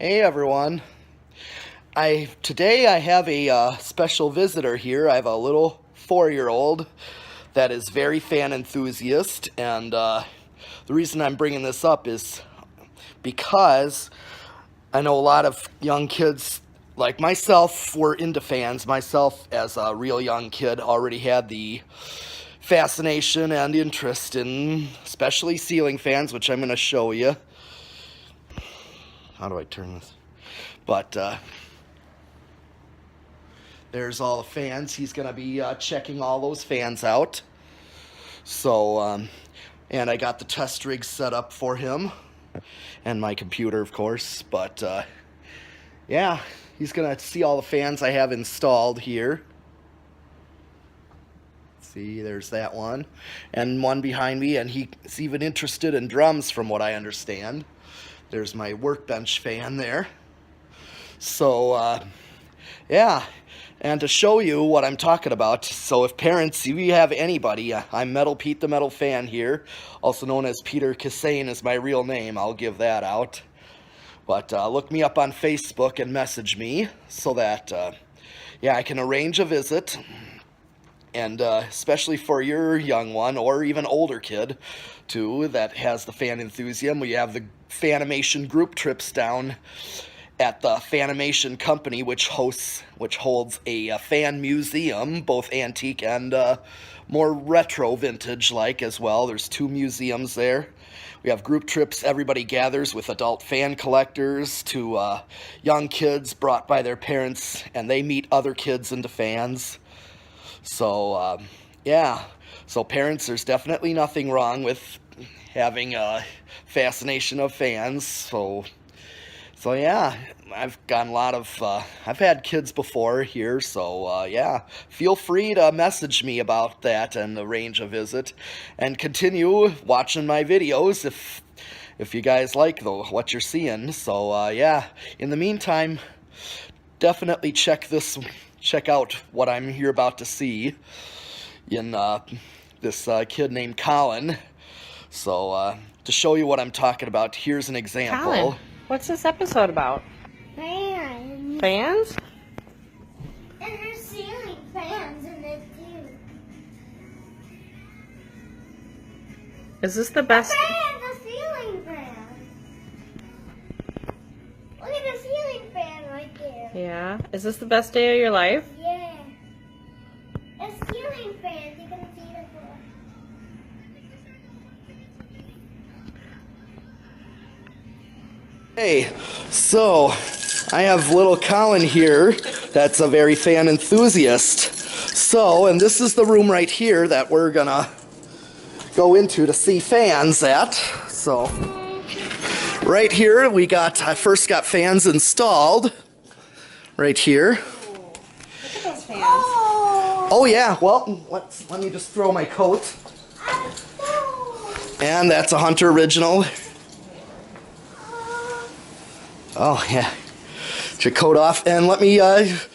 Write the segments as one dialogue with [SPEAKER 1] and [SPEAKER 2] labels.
[SPEAKER 1] Hey everyone. Today I have a special visitor here. I have a little 4-year-old that is very fan enthusiast, and the reason I'm bringing this up is because I know a lot of young kids like myself were into fans. Myself, as a real young kid, already had the fascination and interest in especially ceiling fans, which I'm going to show you. How do I turn this? But there's all the fans. He's going to be checking all those fans out. So, and I got the test rig set up for him. And my computer, of course. But, yeah, he's going to see all the fans I have installed here. See, there's that one. And one behind me. And he's even interested in drums, from what I understand. There's my workbench fan there. So, yeah, and to show you what I'm talking about, so if parents, if you have anybody, I'm Metal Pete the Metal Fan here, also known as Peter Capacitor is my real name. I'll give that out. But look me up on Facebook and message me so that, yeah, I can arrange a visit. And especially for your young one or even older kid, too, that has the fan enthusiasm, we have the Fanimation group trips down at the Fanimation company, which holds a fan museum, both antique and more retro vintage like as well. There's 2 museums there. We have group trips. Everybody gathers with adult fan collectors to young kids brought by their parents, and they meet other kids into fans. So, yeah. So parents, there's definitely nothing wrong with having a fascination of fans. So yeah, I've gotten a lot of, I've had kids before here, so yeah, feel free to message me about that and arrange a visit, and continue watching my videos if you guys like what you're seeing. So yeah, in the meantime, definitely check out what I'm here about to see in this kid named Collin. So to show you what I'm talking about, here's an example.
[SPEAKER 2] Collin, what's this episode about?
[SPEAKER 3] Fans.
[SPEAKER 2] Fans?
[SPEAKER 3] And there's ceiling fans in it too.
[SPEAKER 2] Is this the best?
[SPEAKER 3] The ceiling fan. Look at the ceiling fan right there.
[SPEAKER 2] Yeah. Is this the best day of your life?
[SPEAKER 3] Yeah. It's ceiling fans. You can see the floor.
[SPEAKER 1] Hey, so I have little Collin here that's a very fan enthusiast. So, and this is the room right here that we're gonna go into to see fans at. So, right here I first got fans installed. Right here.
[SPEAKER 2] Look at those fans.
[SPEAKER 1] Oh yeah, well, let me just throw my coat. And that's a Hunter original. Oh yeah. Get your coat off, and let me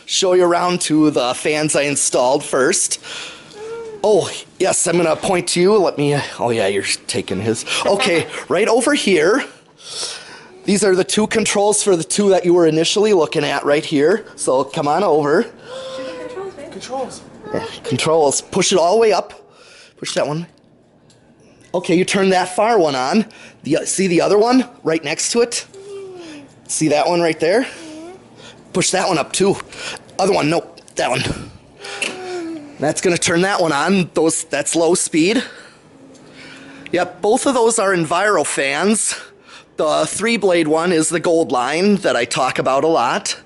[SPEAKER 1] show you around to the fans I installed first. Oh yes, I'm gonna point to you. Oh yeah, you're taking his. Okay, right over here. These are the 2 controls for the 2 that you were initially looking at right here. So come on over.
[SPEAKER 2] Controls, babe.
[SPEAKER 1] Controls. Yeah, controls. Push it all the way up. Push that one. Okay, you turn that far one on. See the other one right next to it? See that one right there? Push that one up too. Other one, nope, that one. That's gonna turn that one on. That's low speed. Yep, both of those are Enviro fans. The 3-blade one is the gold line that I talk about a lot.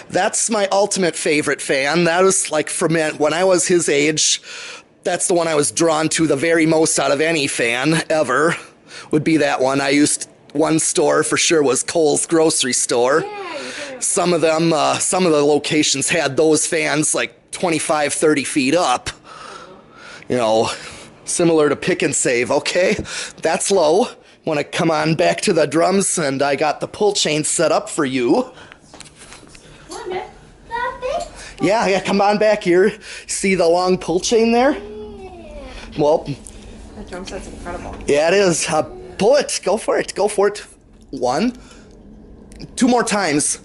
[SPEAKER 1] That's my ultimate favorite fan. That was like from when I was his age. That's the one I was drawn to the very most out of any fan ever. Would be that one. One store for sure was Kohl's grocery store. Some of them, some of the locations had those fans like 25, 30 feet up. You know, similar to Pick and Save. Okay, that's low. Want to come on back to the drums, and I got the pull chain set up for you.
[SPEAKER 2] Come on, babe.
[SPEAKER 1] Yeah, come on back here. See the long pull chain there?
[SPEAKER 3] Yeah.
[SPEAKER 1] Well,
[SPEAKER 2] That drum set's incredible.
[SPEAKER 1] yeah, it is. Pull it. Go for it. Go for it. 1, 2 more times.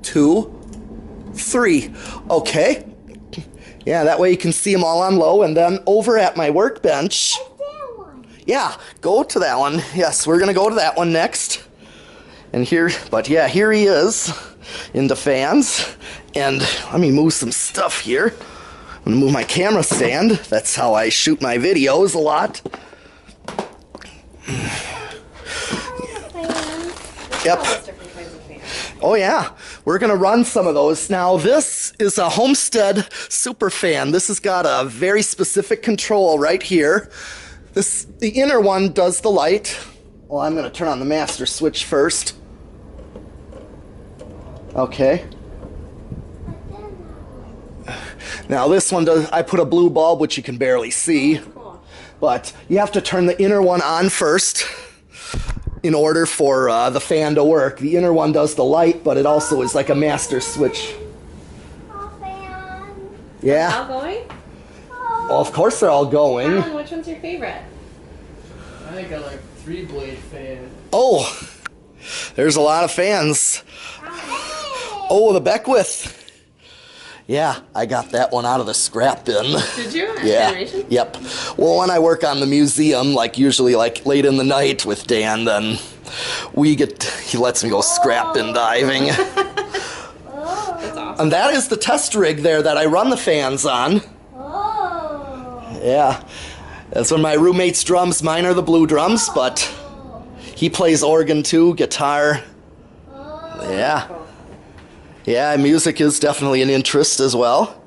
[SPEAKER 1] 2, 3. Okay. Yeah, that way you can see them all on low. And then over at my workbench.
[SPEAKER 3] That one.
[SPEAKER 1] Yeah, go to that one. Yes, we're going to go to that one next. And here, but yeah, here he is in the fans. And let me move some stuff here. I'm going to move my camera stand. That's how I shoot my videos a lot. Yep.
[SPEAKER 2] All those different kinds of fans.
[SPEAKER 1] Oh yeah, we're gonna run some of those. Now this is a Homestead super fan. This has got a very specific control right here. The inner one does the light. Well, I'm gonna turn on the master switch first. Okay. Now this one does, I put a blue bulb which you can barely see,
[SPEAKER 2] Cool.
[SPEAKER 1] but you have to turn the inner one on first in order for the fan to work. The inner one does the light, but it also is like a master switch.
[SPEAKER 3] Oh, fan.
[SPEAKER 1] Yeah,
[SPEAKER 2] All going?
[SPEAKER 1] well, of course they're all going.
[SPEAKER 2] Collin, which one's your favorite?
[SPEAKER 4] I think I like 3-blade fan.
[SPEAKER 1] Oh, there's a lot of fans. Oh, the Beckwith. Yeah, I got that one out of the scrap bin.
[SPEAKER 2] Did you?
[SPEAKER 1] Yeah.
[SPEAKER 2] Generation?
[SPEAKER 1] Yep. Well, when I work on the museum, like usually like late in the night with Dan, then he lets me go scrap bin diving.
[SPEAKER 3] Oh.
[SPEAKER 2] That's awesome.
[SPEAKER 1] And that is the test rig there that I run the fans on.
[SPEAKER 3] Oh.
[SPEAKER 1] Yeah. That's one of my roommate's drums. Mine are the blue drums, but he plays organ too, guitar. Yeah. Yeah, music is definitely an interest as well.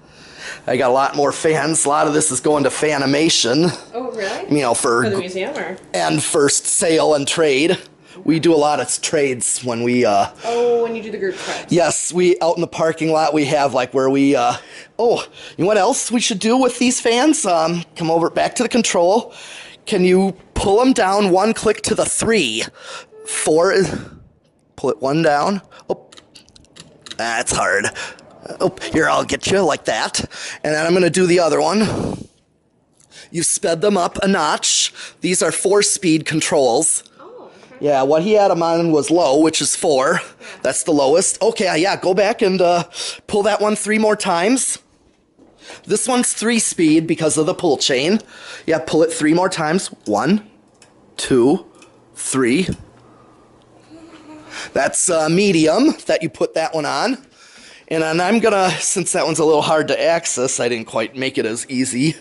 [SPEAKER 1] I got a lot more fans. A lot of this is going to Fanimation,
[SPEAKER 2] Oh, really?
[SPEAKER 1] you know,
[SPEAKER 2] For the museum or?
[SPEAKER 1] and first sale and trade. We do a lot of trades when we,
[SPEAKER 2] Oh, when you do the group trips.
[SPEAKER 1] yes, we, out in the parking lot, we have like where we, oh, you know what else we should do with these fans? Come over back to the control. Can you pull them down 1 click to the 3? 4 is, pull it 1 down. Oh, that's hard. Oh, here, I'll get you like that. And then I'm going to do the other one. You sped them up a notch. These are 4-speed controls.
[SPEAKER 2] Oh, okay.
[SPEAKER 1] Yeah, what he had them on was low, which is 4. That's the lowest. Okay, yeah, go back and pull that one 3 more times. This one's 3-speed because of the pull chain. Yeah, pull it 3 more times. 1, 2, 3. That's medium that you put that one on. And then I'm gonna, since that one's a little hard to access, I didn't quite make it as easy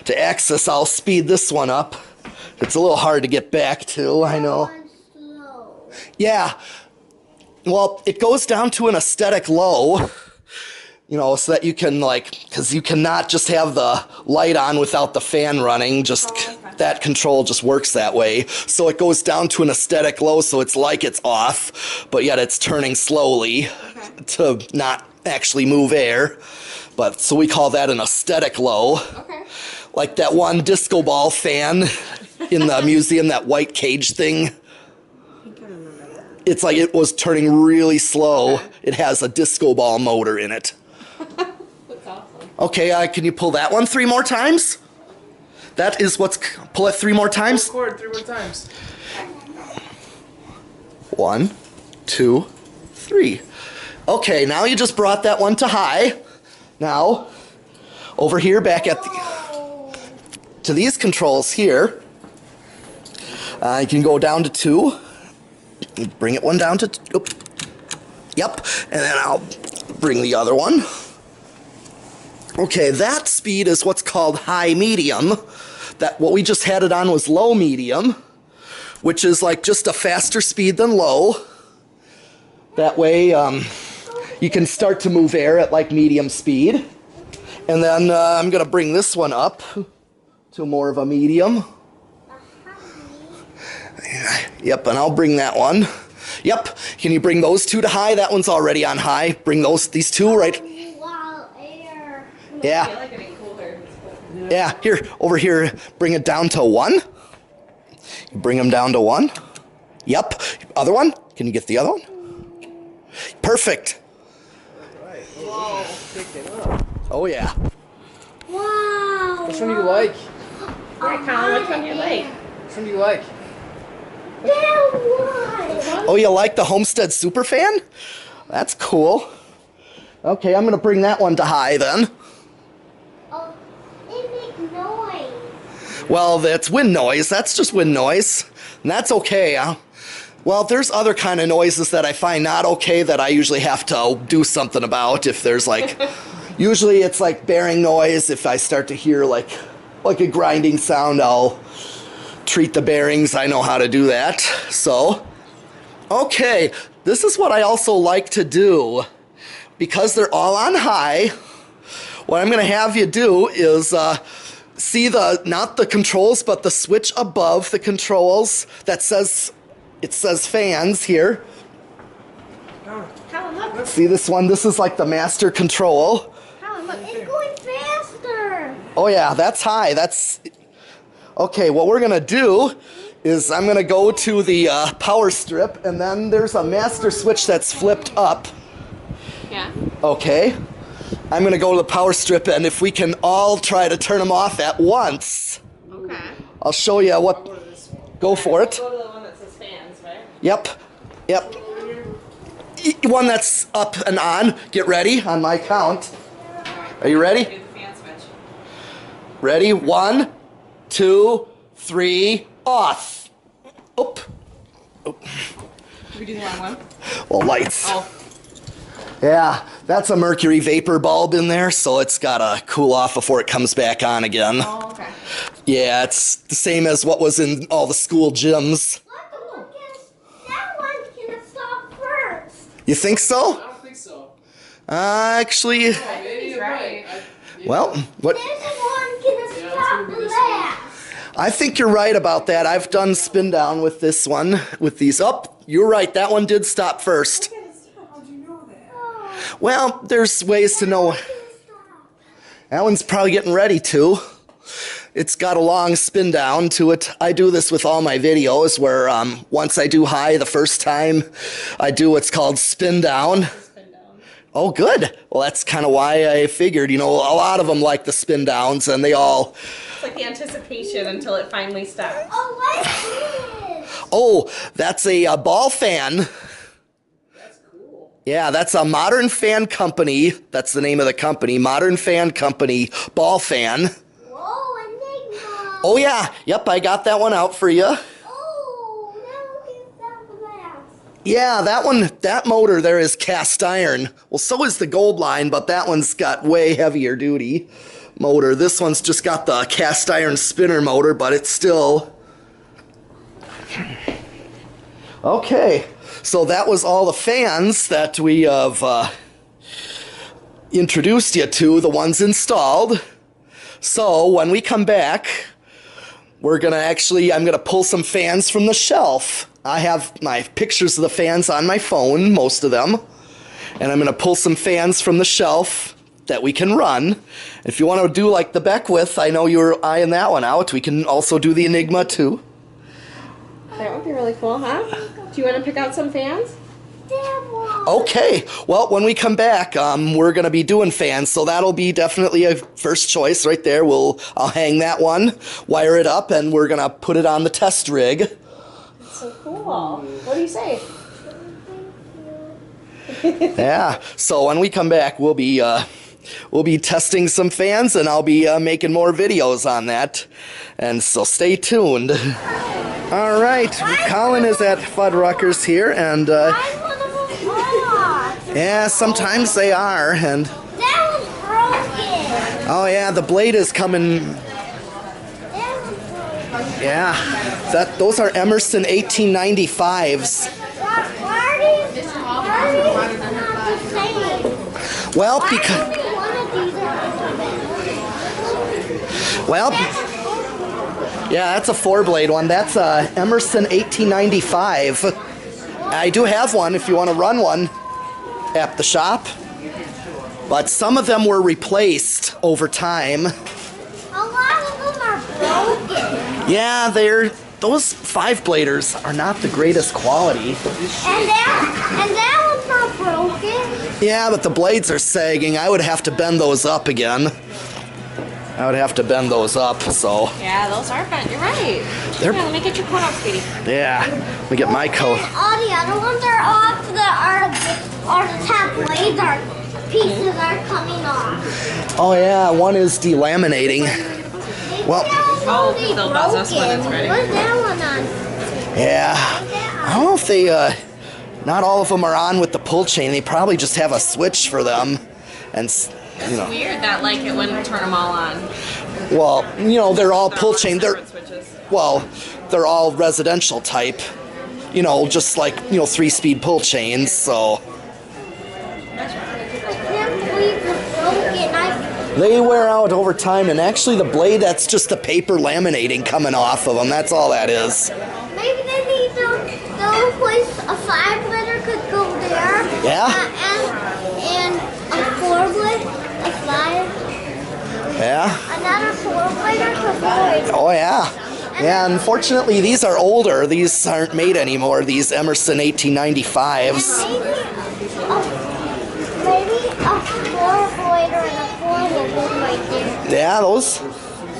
[SPEAKER 1] to access, I'll speed this one up. It's a little hard to get back to, I know.
[SPEAKER 3] Slow.
[SPEAKER 1] Yeah, well, it goes down to an aesthetic low, you know, so that you can like, because you cannot just have the light on without the fan running, just that control just works that way. So it goes down to an aesthetic low, so it's like it's off, but yet it's turning slowly to not actually move air. But so we call that an aesthetic low.
[SPEAKER 2] Okay.
[SPEAKER 1] Like that one disco ball fan in the museum, that white cage thing.
[SPEAKER 2] I think I remember that.
[SPEAKER 1] It's like it was turning really slow. It has a disco ball motor in it.
[SPEAKER 2] That's awesome.
[SPEAKER 1] Okay, can you pull that one 3 more times? That is what's, pull it 3 more times.
[SPEAKER 4] Chord 3 more times.
[SPEAKER 1] 1, 2, 3. Okay, now you just brought that one to high. Now, over here, back at to these controls here, you can go down to 2. Bring it one down to, oop. Yep, and then I'll bring the other one. Okay, that speed is what's called high medium. That what we just had it on was low medium, which is like just a faster speed than low. That way, you can start to move air at like medium speed. And then I'm gonna bring this one up to more of a medium. Yep, and I'll bring that one. Yep, can you bring those 2 to high? That one's already on high. Bring these 2 right.
[SPEAKER 3] Wow, air.
[SPEAKER 2] I
[SPEAKER 1] Yeah,
[SPEAKER 2] feel like getting cooler.
[SPEAKER 1] yeah, here, over here, bring it down to 1. You bring them down to 1. Yep, other one. Can you get the other one? Perfect.
[SPEAKER 4] Whoa. Picking up.
[SPEAKER 1] Oh yeah.
[SPEAKER 3] Wow.
[SPEAKER 4] Which one do you like?
[SPEAKER 2] Alright, Collin, which one do you like?
[SPEAKER 4] Which one do you like?
[SPEAKER 3] That one.
[SPEAKER 1] Oh, you like the Homestead Superfan? That's cool. Okay, I'm gonna bring that one to high then.
[SPEAKER 3] Oh, they make noise.
[SPEAKER 1] Well, that's wind noise. That's just wind noise. And that's okay. Well, there's other kind of noises that I find not okay that I usually have to do something about. If there's like, usually it's like bearing noise. If I start to hear like a grinding sound, I'll treat the bearings. I know how to do that. So, okay, this is what I also like to do. Because they're all on high, what I'm going to have you do is see not the controls, but the switch above the controls that says, it says fans here.
[SPEAKER 2] Collin, look.
[SPEAKER 1] See this one? This is like the master control.
[SPEAKER 2] Collin, look.
[SPEAKER 3] It's going faster.
[SPEAKER 1] Oh yeah, that's high. Okay, what we're going to do is I'm going to go to the power strip, and then there's a master switch that's flipped up.
[SPEAKER 2] Yeah.
[SPEAKER 1] Okay, I'm gonna go to the power strip, and if we can all try to turn them off at once,
[SPEAKER 2] Okay.
[SPEAKER 1] I'll show you what. Go for it.
[SPEAKER 2] Go to the one that says fans, right?
[SPEAKER 1] Yep. One that's up and on. Get ready on my count. Are you ready?
[SPEAKER 2] Do the fan switch.
[SPEAKER 1] Ready? 1, 2, 3, off. Oop.
[SPEAKER 2] Did we do the wrong one?
[SPEAKER 1] Well, lights.
[SPEAKER 2] Oh.
[SPEAKER 1] Yeah, that's a mercury vapor bulb in there, so it's gotta cool off before it comes back on again.
[SPEAKER 2] Oh, okay.
[SPEAKER 1] Yeah, it's the same as what was in all the school gyms.
[SPEAKER 3] That one can stop first.
[SPEAKER 1] You think
[SPEAKER 4] I
[SPEAKER 1] so?
[SPEAKER 4] don't think so.
[SPEAKER 1] Actually,
[SPEAKER 2] I think he's right.
[SPEAKER 1] well, what?
[SPEAKER 3] This one can
[SPEAKER 4] Yeah,
[SPEAKER 3] stop
[SPEAKER 4] it's gonna be this
[SPEAKER 3] last.
[SPEAKER 1] I think you're right about that. I've done spin down with this one, with these. Up, you're right. That one did stop first.
[SPEAKER 4] How'd you know that?
[SPEAKER 1] Well, there's ways to know. That one's probably getting ready to. It's got a long spin down to it. I do this with all my videos where once I do high the first time, I do what's called spin down.
[SPEAKER 2] Spin down.
[SPEAKER 1] Oh, good. Well, that's kind of why I figured, a lot of them like the spin downs, and they all...
[SPEAKER 2] It's like the anticipation until it finally stops.
[SPEAKER 3] Oh, what's this?
[SPEAKER 1] Oh, that's a ball fan.
[SPEAKER 4] That's cool.
[SPEAKER 1] Yeah, that's a Modern Fan Company. That's the name of the company. Modern Fan Company ball fan.
[SPEAKER 3] Whoa, Enigma.
[SPEAKER 1] Oh, yeah. Yep, I got that one out for you.
[SPEAKER 3] Oh, that one can stop last.
[SPEAKER 1] Yeah, that motor there is cast iron. Well, so is the Gold Line, but that one's got way heavier duty motor. This one's just got the cast iron spinner motor, but it's still... Okay, so that was all the fans that we have introduced you to, the ones installed. So when we come back, I'm gonna pull some fans from the shelf. I have my pictures of the fans on my phone, most of them, and I'm gonna pull some fans from the shelf that we can run. If you want to do like the Beckwith, I know you're eyeing that one out. We can also do the Enigma too.
[SPEAKER 2] That would be really cool, huh? Do you want to pick out some fans?
[SPEAKER 3] That one.
[SPEAKER 1] Okay, well, when we come back, we're going to be doing fans, so that'll be definitely a first choice right there. I'll hang that one, wire it up, and we're going to put it on the test rig.
[SPEAKER 2] That's so cool. What do you say?
[SPEAKER 1] Yeah, so when we come back, we'll be testing some fans, and I'll be making more videos on that. And so stay tuned. All right, Collin is at Fuddruckers here, and
[SPEAKER 3] I want to move on.
[SPEAKER 1] yeah, sometimes they are, and
[SPEAKER 3] That was broken.
[SPEAKER 1] oh yeah, the blade is coming.
[SPEAKER 3] That was broken.
[SPEAKER 1] Yeah, those are Emerson 1895s.
[SPEAKER 3] Marty's not the same.
[SPEAKER 1] Well,
[SPEAKER 3] Why
[SPEAKER 1] because
[SPEAKER 3] do we want to do that?
[SPEAKER 1] well, yeah, that's a 4-blade one. That's a Emerson 1895. I do have one if you want to run one at the shop, but some of them were replaced over time.
[SPEAKER 3] A lot of them are broken.
[SPEAKER 1] Yeah, those 5-bladers are not the greatest quality.
[SPEAKER 3] And that one's not broken.
[SPEAKER 1] Yeah, but the blades are sagging. I would have to bend those up again. I would have to bend those up, so.
[SPEAKER 2] Yeah, those are fun. You're right.
[SPEAKER 1] They're,
[SPEAKER 2] Here, let me get your coat off, sweetie.
[SPEAKER 1] yeah, let me get my coat.
[SPEAKER 3] And all the other ones are off. Our top blades are pieces are coming off.
[SPEAKER 1] Oh yeah, one is delaminating. Well,
[SPEAKER 2] Oh, they'll buzz us when it's ready.
[SPEAKER 3] What's that one on?
[SPEAKER 1] yeah, I don't know if they, not all of them are on with the pull chain. They probably just have a switch for them. And, you know,
[SPEAKER 2] Weird that like it wouldn't turn them all on.
[SPEAKER 1] well, you know, they're all pull
[SPEAKER 2] all
[SPEAKER 1] chain.
[SPEAKER 2] separate switches.
[SPEAKER 1] Well, they're all residential type. You know, just like, you know, 3-speed pull chains, so.
[SPEAKER 3] I can't believe it's broken.
[SPEAKER 1] They wear out over time, and actually the blade, that's just the paper laminating coming off of them. That's all that is.
[SPEAKER 3] Maybe they need to replace a 5-liter could go there.
[SPEAKER 1] Yeah?
[SPEAKER 3] And a 4-blade, a 5.
[SPEAKER 1] Yeah?
[SPEAKER 3] Another 4-liter could go.
[SPEAKER 1] Oh, yeah. Yeah, unfortunately, these are older. These aren't made anymore, these Emerson 1895s.
[SPEAKER 3] Maybe a 4-blader and a 4 will go right there.
[SPEAKER 1] Yeah, those.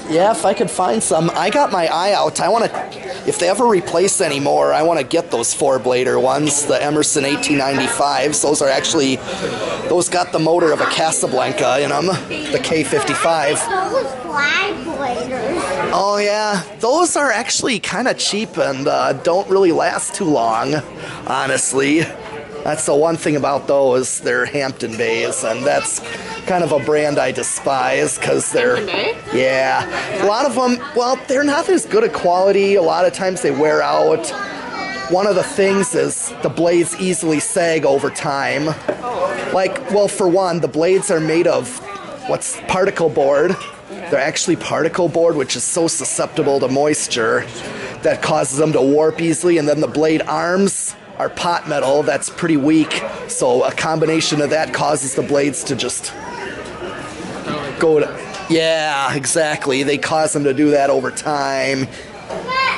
[SPEAKER 1] Yeah, if I could find some. I got my eye out. I want to, if they ever replace any more, I want to get those 4-blader ones, the Emerson 1895s. Those are actually, those got the motor of a Casablanca in them, the K55.
[SPEAKER 3] Those 5-bladers.
[SPEAKER 1] Oh yeah, those are actually kind of cheap and don't really last too long, honestly. That's the one thing about those. They're Hampton Bays, and that's kind of a brand I despise because they're,
[SPEAKER 2] Hampton Bay?
[SPEAKER 1] yeah. A lot of them, well, they're not as good a quality. A lot of times they wear out. One of the things is the blades easily sag over time. Like, well, for one, the blades are made of what's particle board. They're actually particle board, which is so susceptible to moisture that causes them to warp easily, and then the blade arms are pot metal that's pretty weak, so a combination of that causes the blades to just go to, yeah, exactly, they cause them to do that over time.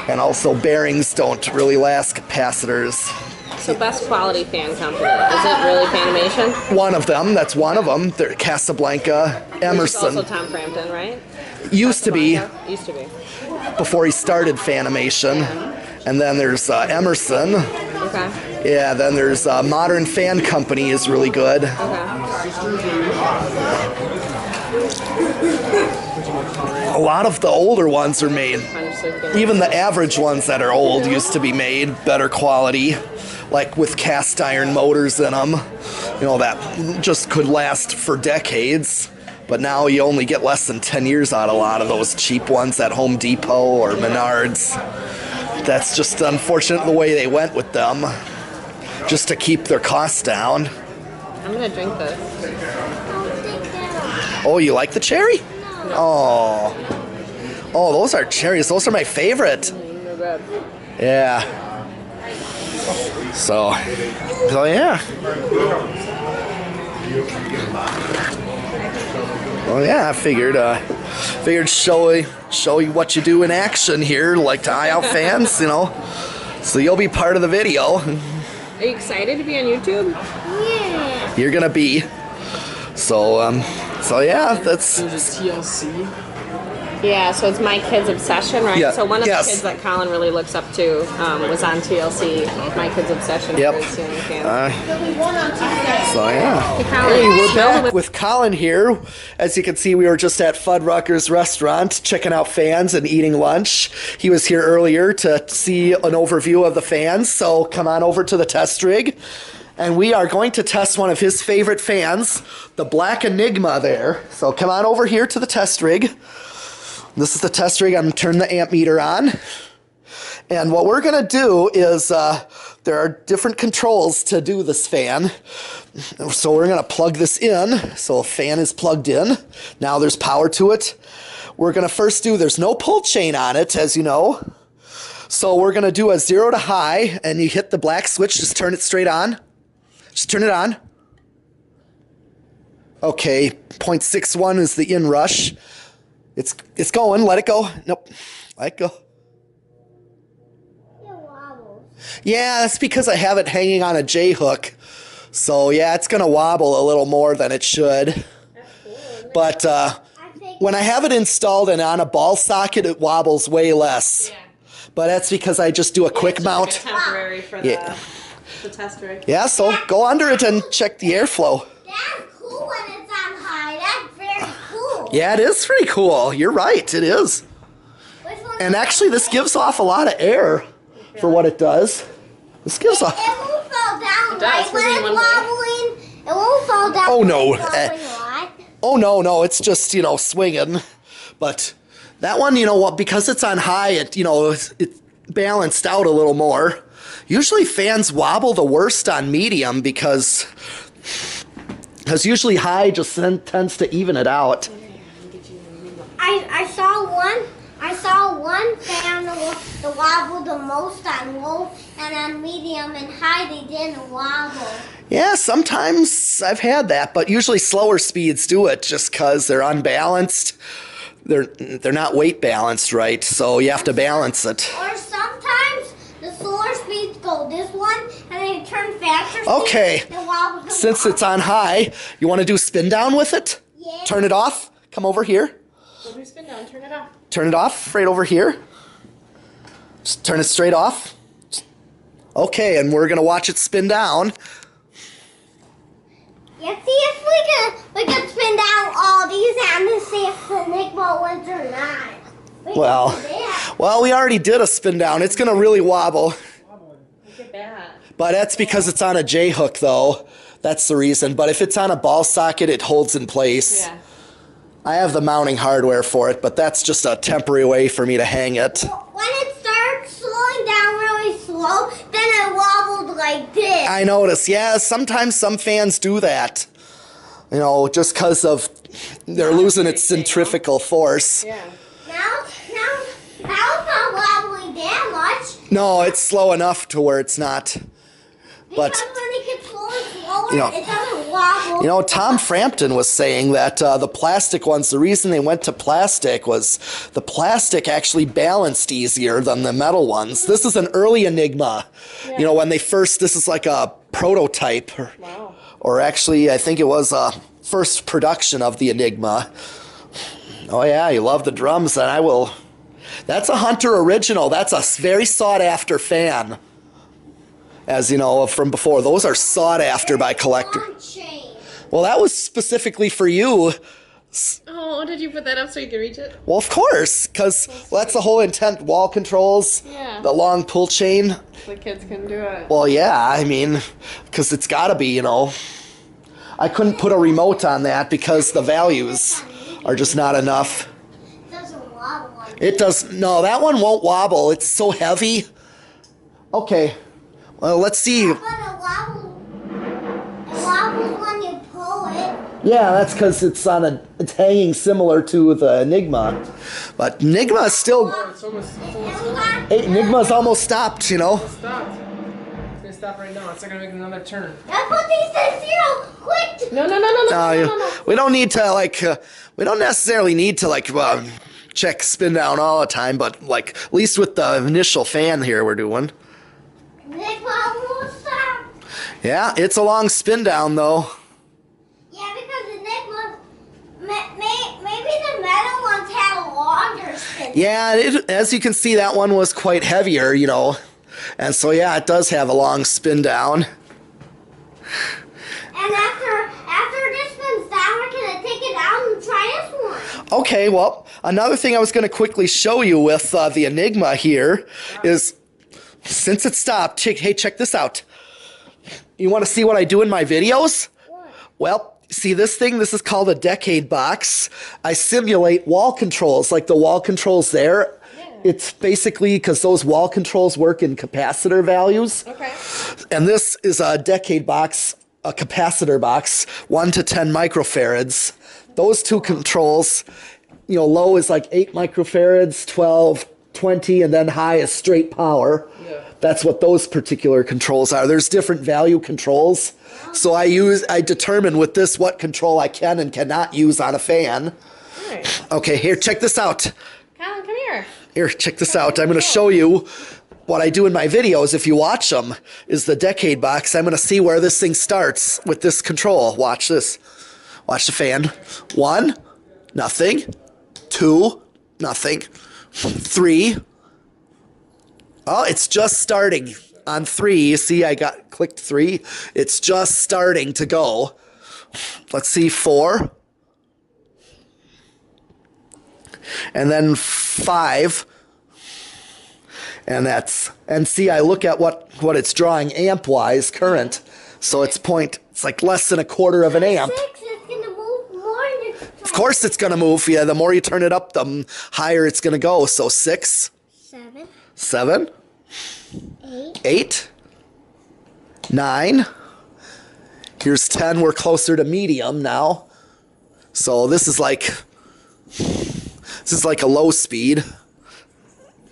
[SPEAKER 1] And also bearings don't really last, capacitors.
[SPEAKER 2] So best quality fan company. Is it really Fanimation?
[SPEAKER 1] One of them, that's one of them. They're Casablanca,
[SPEAKER 2] Which is
[SPEAKER 1] Emerson.
[SPEAKER 2] also Tom Frampton, right?
[SPEAKER 1] Used to be,
[SPEAKER 2] Used to be.
[SPEAKER 1] before he started Fanimation. And then there's Emerson.
[SPEAKER 2] Okay.
[SPEAKER 1] Yeah, then there's Modern Fan Company is really good.
[SPEAKER 2] Okay.
[SPEAKER 1] A lot of the older ones are made.
[SPEAKER 2] Understood.
[SPEAKER 1] Even the average ones that are old used to be made better quality, like with cast iron motors in them. You know, that just could last for decades. But now you only get less than 10 years out of a lot of those cheap ones at Home Depot or Menards. That's just unfortunate the way they went with them, just to keep their costs down.
[SPEAKER 2] I'm gonna drink this.
[SPEAKER 1] Oh, you like the cherry? Oh. Oh, those are cherries. Those are my favorite.
[SPEAKER 2] They're good.
[SPEAKER 1] Yeah. So yeah. Well, yeah, I figured show you what you do in action here, like to eye out fans, you know. So you'll be part of the video.
[SPEAKER 2] Are you excited to be on YouTube?
[SPEAKER 3] Yeah.
[SPEAKER 1] You're gonna be. So yeah, that's.
[SPEAKER 4] There's a TLC.
[SPEAKER 2] Yeah, so it's My Kid's Obsession, right?
[SPEAKER 1] Yeah,
[SPEAKER 2] So one of
[SPEAKER 1] yes.
[SPEAKER 2] the kids that Collin really looks up to was on TLC, My Kid's Obsession.
[SPEAKER 1] Yep.
[SPEAKER 2] Very soon, fans.
[SPEAKER 1] So yeah.
[SPEAKER 2] Hey, Collin.
[SPEAKER 1] Hey, we're
[SPEAKER 2] Tell them
[SPEAKER 1] back with Collin here. As you can see, we were just at Fuddruckers restaurant checking out fans and eating lunch. He was here earlier to see an overview of the fans, so come on over to the test rig. And we are going to test one of his favorite fans, the Black Enigma there. So come on over here to the test rig. This is the test rig. I'm going to turn the amp meter on. And what we're going to do is there are different controls to do this fan. So we're going to plug this in. So a fan is plugged in. Now there's power to it. We're going to first do, there's no pull chain on it, as you know. So we're going to do a 0 to high, and you hit the black switch. Just turn it straight on. Just turn it on. Okay, 0.61 is the inrush. It's going. Let it go. Nope. Let it go.
[SPEAKER 3] It wobbles.
[SPEAKER 1] Yeah, that's because I have it hanging on a J-hook. So, yeah, it's going to wobble a little more than it should. But
[SPEAKER 3] I think
[SPEAKER 1] when I have it installed and on a ball socket, it wobbles way less.
[SPEAKER 2] Yeah.
[SPEAKER 1] but that's because I just do a quick
[SPEAKER 2] It's just
[SPEAKER 1] mount.
[SPEAKER 2] like a temporary for
[SPEAKER 1] Yeah.
[SPEAKER 2] the test rig.
[SPEAKER 1] Yeah, so go under it and check the airflow.
[SPEAKER 3] That's cool when it's on high. That's very cool.
[SPEAKER 1] Yeah, it is pretty cool. You're right, it is.
[SPEAKER 3] Which one?
[SPEAKER 1] And actually, this gives off a lot of air for what it does. This gives off.
[SPEAKER 3] It won't fall down,
[SPEAKER 2] does,
[SPEAKER 3] right?
[SPEAKER 2] for
[SPEAKER 3] When
[SPEAKER 2] being
[SPEAKER 3] it's
[SPEAKER 2] one way.
[SPEAKER 3] wobbling, it won't fall down.
[SPEAKER 1] Oh, no.
[SPEAKER 3] When it's wobbling, right?
[SPEAKER 1] Oh, no, it's just, swinging. But that one, what, because it's on high, it's balanced out a little more. Usually fans wobble the worst on medium because usually high just tends to even it out.
[SPEAKER 3] I saw one fan that wobbled the most on low, and on medium and high they didn't wobble.
[SPEAKER 1] Yeah, sometimes I've had that, but usually slower speeds do it just because they're unbalanced. They're not weight balanced right, so you have to balance it.
[SPEAKER 3] Or sometimes the slower speeds go this one, and then you turn faster.
[SPEAKER 1] Okay,
[SPEAKER 3] speeds, it wobbles and
[SPEAKER 1] since it's on high, you want to do spin down with it?
[SPEAKER 3] Yeah.
[SPEAKER 1] Turn it off. Come over here.
[SPEAKER 2] Go do spin down, turn it off.
[SPEAKER 1] Turn it off right over here. Just turn it straight off. Okay, and we're gonna watch it spin down.
[SPEAKER 3] Yeah, see if we can spin down all these and then see if the Enigma wins or not. We can
[SPEAKER 1] Well,
[SPEAKER 3] do that.
[SPEAKER 1] we already did a spin down. It's gonna really wobble,
[SPEAKER 2] Look at that.
[SPEAKER 1] but that's because it's on a J hook, though. That's the reason. But if it's on a ball socket, it holds in place.
[SPEAKER 2] Yeah.
[SPEAKER 1] I have the mounting hardware for it, but that's just a temporary way for me to hang it.
[SPEAKER 3] When it starts slowing down really slow, then it wobbled like this.
[SPEAKER 1] I notice, yeah, sometimes some fans do that. Just because of they're losing its centrifugal force.
[SPEAKER 2] Yeah.
[SPEAKER 3] Now it's not wobbling that much.
[SPEAKER 1] No, it's slow enough to where it's not. But
[SPEAKER 3] Because when it gets slower and slower,
[SPEAKER 1] You know-
[SPEAKER 3] it doesn't wobble.
[SPEAKER 1] Tom Frampton was saying that the plastic ones, the reason they went to plastic was the plastic actually balanced easier than the metal ones. This is an early Enigma. When they first, this is like a prototype.
[SPEAKER 2] Wow.
[SPEAKER 1] Or actually, I think it was a first production of the Enigma. Oh yeah, you love the drums, and I will. That's a Hunter original. That's a very sought after fan. As you know from before, those are sought after by collectors.
[SPEAKER 3] Long chain.
[SPEAKER 1] Well, that was specifically for you.
[SPEAKER 2] Oh, did you put that up so you could reach it?
[SPEAKER 1] Well, of course, because that's the whole intent. Wall controls,
[SPEAKER 2] Yeah.
[SPEAKER 1] the long pull chain.
[SPEAKER 2] The kids can do it.
[SPEAKER 1] Well, yeah, I mean, because it's got to be, I couldn't put a remote on that because the values are just not enough.
[SPEAKER 3] It doesn't wobble.
[SPEAKER 1] It does, no, that one won't wobble. It's so heavy. Okay, well, let's see.
[SPEAKER 3] But it wobbles. It wobbles when you pull it.
[SPEAKER 1] Yeah, that's because it's hanging similar to the Enigma. But Enigma is still,
[SPEAKER 4] It's almost
[SPEAKER 1] hey, Enigma's almost stopped,
[SPEAKER 4] stopped. It's gonna stop right now. It's not gonna make another turn.
[SPEAKER 3] I put these to zero. Quick.
[SPEAKER 2] No.
[SPEAKER 1] We don't need to we don't necessarily need to check spin down all the time, but at least with the initial fan here we're doing.
[SPEAKER 3] Enigma won't stop.
[SPEAKER 1] Yeah, it's a long spin down though.
[SPEAKER 3] Yeah, because Enigma, maybe the metal ones had a longer spin.
[SPEAKER 1] Yeah, as you can see, that one was quite heavier, and so yeah, it does have a long spin down.
[SPEAKER 3] And after this spins down, we're gonna take it out and try this one.
[SPEAKER 1] Okay, well, another thing I was going to quickly show you with the Enigma here is, since it stopped, hey, check this out. You want to see what I do in my videos? Well, see this thing? This is called a decade box. I simulate wall controls, like the wall controls there. It's basically because those wall controls work in capacitor values.
[SPEAKER 2] Okay.
[SPEAKER 1] And this is a decade box, a capacitor box, 1 to 10 microfarads. Those two controls, low is like 8 microfarads, 12, 20, and then high is straight power.
[SPEAKER 4] Yeah.
[SPEAKER 1] That's what those particular controls are. There's different value controls. So I determine with this what control I can and cannot use on a fan.
[SPEAKER 2] All right.
[SPEAKER 1] Okay, here, check this out.
[SPEAKER 2] Collin, come here.
[SPEAKER 1] Here, check this out. I'm going to show you what I do in my videos, if you watch them, is the decade box. I'm going to see where this thing starts with this control. Watch this. Watch the fan. 1, nothing. 2, nothing. 3, Oh, it's just starting on 3. You see, I got clicked 3. It's just starting to go. Let's see, 4. And then 5. And see, I look at what it's drawing amp-wise, current. So it's like less than a quarter of an amp.
[SPEAKER 3] 6 is going to move more.
[SPEAKER 1] Of course it's going to move. Yeah, the more you turn it up, the higher it's going to go. So 6.
[SPEAKER 3] 7.
[SPEAKER 1] 7.
[SPEAKER 3] 8.
[SPEAKER 1] 8. 9. Here's 10. We're closer to medium now. So this is like a low speed.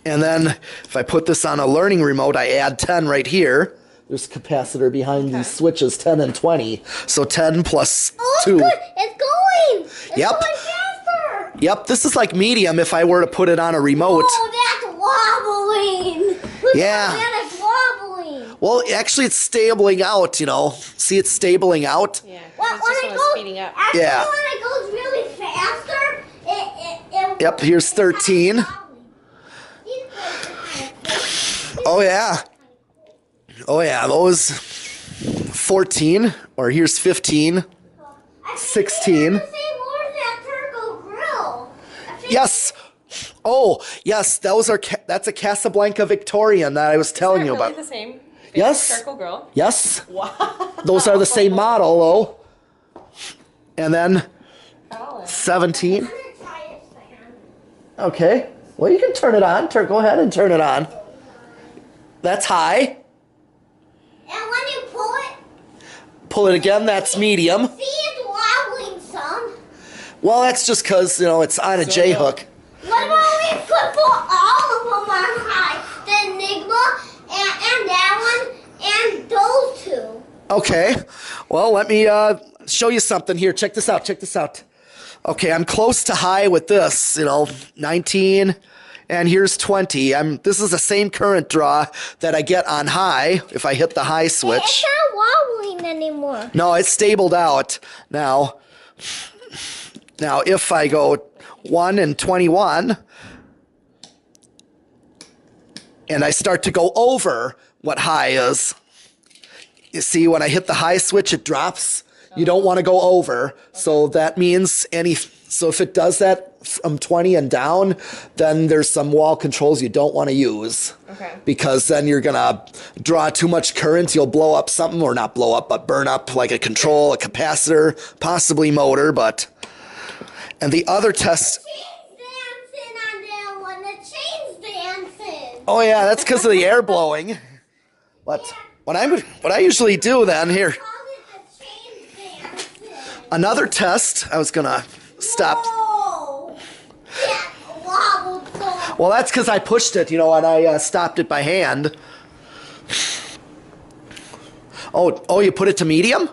[SPEAKER 1] And then if I put this on a learning remote, I add 10 right here. There's a capacitor behind these switches, 10 and 20. So 10 plus 2.
[SPEAKER 3] Good. It's going. It's
[SPEAKER 1] Yep.
[SPEAKER 3] going faster.
[SPEAKER 1] Yep, this is like medium if I were to put it on a remote.
[SPEAKER 3] Oh, that's wobbling. Look
[SPEAKER 1] Yeah.
[SPEAKER 3] at that, it's wobbling.
[SPEAKER 1] Well, actually, it's stabling out, you know. See, it's stabling out?
[SPEAKER 2] Yeah.
[SPEAKER 3] When
[SPEAKER 2] It's just
[SPEAKER 3] it
[SPEAKER 2] when
[SPEAKER 3] goes,
[SPEAKER 2] it's speeding up.
[SPEAKER 3] actually,
[SPEAKER 1] Yeah.
[SPEAKER 3] when it goes really faster, it
[SPEAKER 1] Yep, here's 13. Oh, yeah. Oh, yeah, those 14. Or here's 15. 16.
[SPEAKER 3] The same order that turbo grill.
[SPEAKER 1] Yes. Oh, yes, that's a Casablanca Victorian that I was telling you
[SPEAKER 2] Really
[SPEAKER 1] about.
[SPEAKER 2] the same.
[SPEAKER 1] Yes.
[SPEAKER 2] Circle girl.
[SPEAKER 1] Yes.
[SPEAKER 2] Wow.
[SPEAKER 1] Those are the same model, though. And then
[SPEAKER 2] Collin.
[SPEAKER 1] 17.
[SPEAKER 3] I'm gonna try it, Sam.
[SPEAKER 1] Okay. Well, you can turn it on. Go ahead and turn it on. That's high.
[SPEAKER 3] And when you pull it,
[SPEAKER 1] Pull it again. That's medium.
[SPEAKER 3] see it's wobbling some.
[SPEAKER 1] Well, that's just because, you know, it's on a
[SPEAKER 4] So,
[SPEAKER 1] J-hook.
[SPEAKER 3] What about we put all of them on high? The Enigma and that one and those two.
[SPEAKER 1] Okay. Well, let me show you something here. Check this out. Check this out. Okay, I'm close to high with this, you know, 19, and here's 20. This is the same current draw that I get on high if I hit the high
[SPEAKER 3] It's
[SPEAKER 1] switch.
[SPEAKER 3] not wobbling anymore.
[SPEAKER 1] No, it's stabled out now. Now, if I go 1 and 21, and I start to go over what high is, you see, when I hit the high switch, it drops. You don't want to go over. So that means so if it does that from 20 and down, then there's some wall controls you don't want to use.
[SPEAKER 2] Okay.
[SPEAKER 1] Because then you're going to draw too much current. You'll blow up something, or not blow up, but burn up like a control, a capacitor, possibly motor. And the other test.
[SPEAKER 3] Chains dancing on that one. The chains dancing.
[SPEAKER 1] Oh yeah, that's because of the air blowing. What I usually do then here.
[SPEAKER 3] Call it the chains dancing.
[SPEAKER 1] Another test. I was gonna stop.
[SPEAKER 3] Whoa. That wobbled so.
[SPEAKER 1] Well, that's because I pushed it, you know, and I stopped it by hand. Oh, you put it to medium?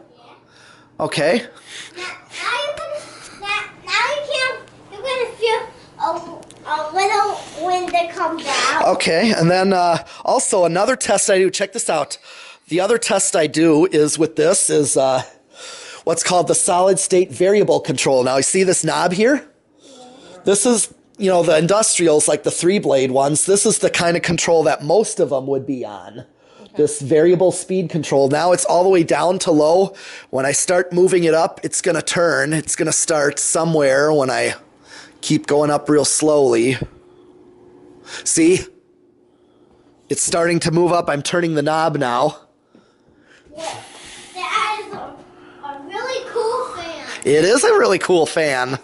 [SPEAKER 1] Okay.
[SPEAKER 3] Now you can't. You're gonna feel a little when it comes out.
[SPEAKER 1] Okay, and then also another test I do. Check this out. The other test I do is with this is what's called the solid state variable control. Now, you see this knob here? This is, you know, the industrials, like the 3-blade ones. This is the kind of control that most of them would be on. This variable speed control. Now it's all the way down to low. When I start moving it up, it's going to turn. It's going to start somewhere when I keep going up real slowly. See? It's starting to move up. I'm turning the knob now.
[SPEAKER 3] Yeah, that is a really cool fan.
[SPEAKER 1] It is a really cool fan.
[SPEAKER 3] Kind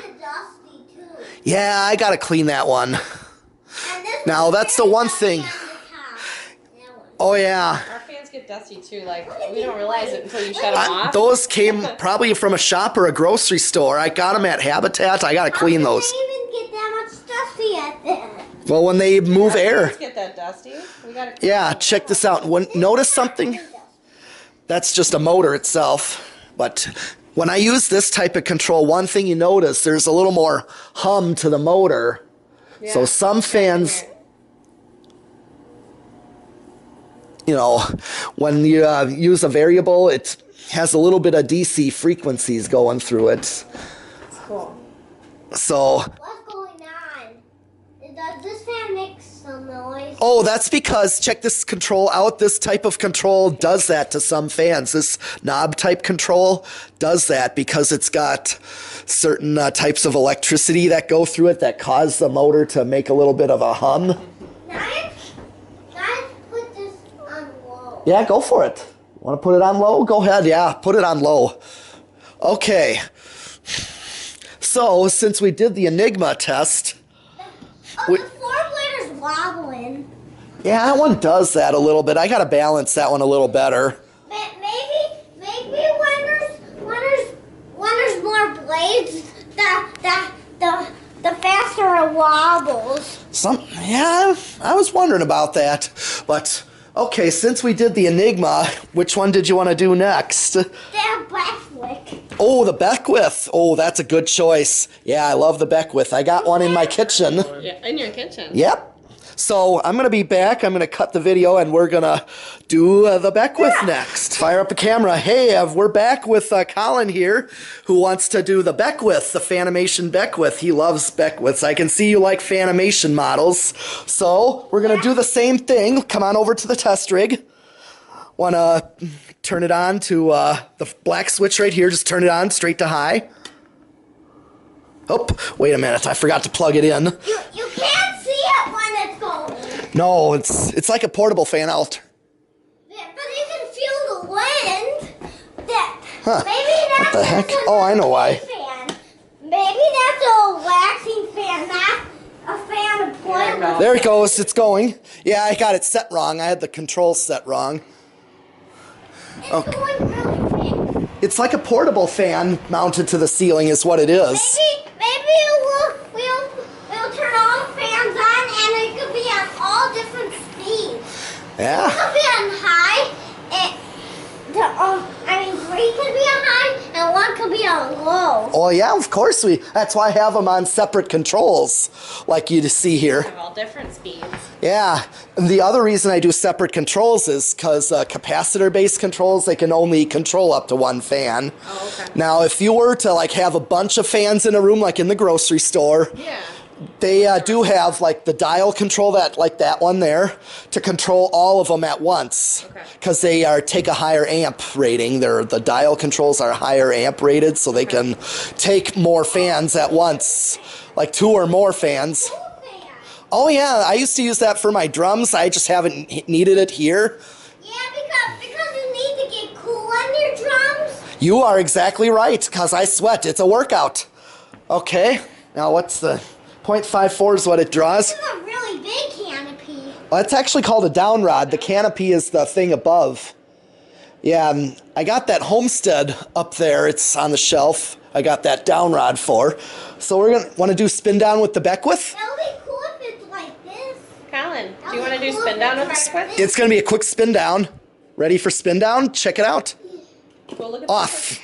[SPEAKER 3] of dusty too.
[SPEAKER 1] Yeah, I got to clean that one.
[SPEAKER 3] And this
[SPEAKER 1] Now,
[SPEAKER 3] one's
[SPEAKER 1] that's the
[SPEAKER 3] very
[SPEAKER 1] one
[SPEAKER 3] dusty
[SPEAKER 1] thing.
[SPEAKER 3] on the top. That one.
[SPEAKER 1] Oh, yeah.
[SPEAKER 2] Our fans get dusty too. Like we don't realize it until you shut them off.
[SPEAKER 1] Those came probably from a shop or a grocery store. I got them at Habitat. I got to clean
[SPEAKER 3] How
[SPEAKER 1] those.
[SPEAKER 3] did they even get that much dusty at that?
[SPEAKER 1] Well, when they move
[SPEAKER 2] Our
[SPEAKER 1] air.
[SPEAKER 2] fans get that dusty. We gotta.
[SPEAKER 1] Yeah, check this out. Notice something? That's just a motor itself. But when I use this type of control, one thing you notice, there's a little more hum to the motor.
[SPEAKER 2] Yeah.
[SPEAKER 1] So some fans, you know, when you use a variable, it has a little bit of DC frequencies going through it.
[SPEAKER 2] It's cool.
[SPEAKER 1] So,
[SPEAKER 3] What's going on? Does this fan make some noise?
[SPEAKER 1] Oh, that's because, check this control out. This type of control does that to some fans. This knob type control does that because it's got certain types of electricity that go through it that cause the motor to make a little bit of a hum.
[SPEAKER 3] Guys, put this on low.
[SPEAKER 1] Yeah, go for it. Want to put it on low? Go ahead. Yeah, put it on low. Okay. So, since we did the Enigma test...
[SPEAKER 3] Oh, the floor blader's wobbling.
[SPEAKER 1] Yeah, that one does that a little bit. I got to balance that one a little better.
[SPEAKER 3] Maybe when there's more blades, the faster it wobbles.
[SPEAKER 1] Yeah, I was wondering about that. But, okay, since we did the Enigma, which one did you want to do next?
[SPEAKER 3] The Beckwith.
[SPEAKER 1] Oh, the Beckwith. Oh, that's a good choice. Yeah, I love the Beckwith. I got one in my kitchen.
[SPEAKER 2] Yeah, in your kitchen.
[SPEAKER 1] Yep. So I'm going to be back. I'm going to cut the video and we're going to do the Beckwith next. Fire up the camera. Hey, we're back with Collin here who wants to do the Beckwith, the Fanimation Beckwith. He loves Beckwiths. I can see you like Fanimation models. So we're going to do the same thing. Come on over to the test rig. Want to turn it on to the black switch right here. Just turn it on straight to high. Oh, wait a minute. I forgot to plug it in.
[SPEAKER 3] You can't see it when it's going.
[SPEAKER 1] No, it's like a portable fan out.
[SPEAKER 3] But you can feel the wind.
[SPEAKER 1] Huh.
[SPEAKER 3] Maybe that's
[SPEAKER 1] What the heck?
[SPEAKER 3] just a
[SPEAKER 1] Oh, I know why.
[SPEAKER 3] fan. Maybe that's a waxing fan, not a fan of boiler.
[SPEAKER 1] There it goes. It's going. Yeah, I got it set wrong. I had the controls set wrong.
[SPEAKER 3] It's going really quick.
[SPEAKER 1] It's like a portable fan mounted to the ceiling is what it is.
[SPEAKER 3] Maybe we'll turn all the fans on and it could be on all different speeds. It
[SPEAKER 1] Yeah.
[SPEAKER 3] could be on high. Three could be on high and one could be on low.
[SPEAKER 1] Oh, yeah, of course that's why I have them on separate controls, like you see here.
[SPEAKER 2] Have all different speeds.
[SPEAKER 1] Yeah, and the other reason I do separate controls is because capacitor-based controls, they can only control up to one fan.
[SPEAKER 2] Oh, okay.
[SPEAKER 1] Now, if you were to like have a bunch of fans in a room, like in the grocery store,
[SPEAKER 2] Yeah.
[SPEAKER 1] they do have like the dial control like that one there to control all of them at once.
[SPEAKER 2] Okay.
[SPEAKER 1] Because they take a higher amp rating. The dial controls are higher amp rated, so they can take more fans at once, like 2 or more fans. Oh yeah, I used to use that for my drums. I just haven't needed it here.
[SPEAKER 3] Yeah, because you need to get cool on your drums.
[SPEAKER 1] You are exactly right, because I sweat. It's a workout. Okay, now what's the 0.54 is what it draws.
[SPEAKER 3] This is a really big canopy.
[SPEAKER 1] Well, it's actually called a down rod. The canopy is the thing above. Yeah, I got that Homestead up there. It's on the shelf. I got that down rod for. So we're going to want to do spin down with the Beckwith.
[SPEAKER 3] That'll be cool if it's like this.
[SPEAKER 2] Colin, do you want to do spin down with the Beckwith?
[SPEAKER 1] It's going to be a quick spin down. Ready for spin down? Check it out.
[SPEAKER 2] Cool, look at
[SPEAKER 1] Off.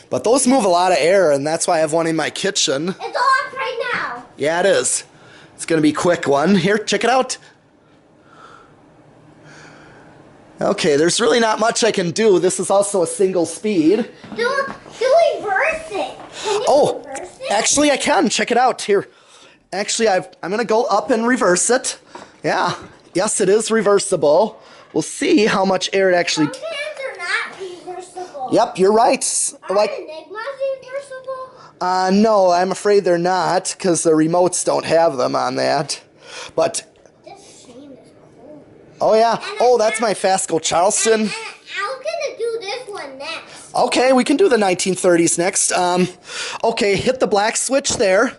[SPEAKER 1] But those move a lot of air, and that's why I have one in my kitchen.
[SPEAKER 3] It's off right now.
[SPEAKER 1] Yeah, it is. It's going to be a quick one. Here, check it out. Okay, there's really not much I can do. This is also a single speed.
[SPEAKER 3] Do reverse it. Can you reverse it?
[SPEAKER 1] Actually, I can. Check it out. Here. Actually, I'm going to go up and reverse it. Yeah. Yes, it is reversible. We'll see how much air it actually...
[SPEAKER 3] Some fans are not reversible.
[SPEAKER 1] Yep, you're right.
[SPEAKER 3] Are
[SPEAKER 1] Like,
[SPEAKER 3] Enigmas reversible?
[SPEAKER 1] no, I'm afraid they're not, because the remotes don't have them on that. But,
[SPEAKER 3] This sheen is cool.
[SPEAKER 1] oh yeah. Oh, that's my Fasco Charleston.
[SPEAKER 3] And I was gonna do this one next.
[SPEAKER 1] Okay, we can do the 1930s next. Okay, hit the black switch there.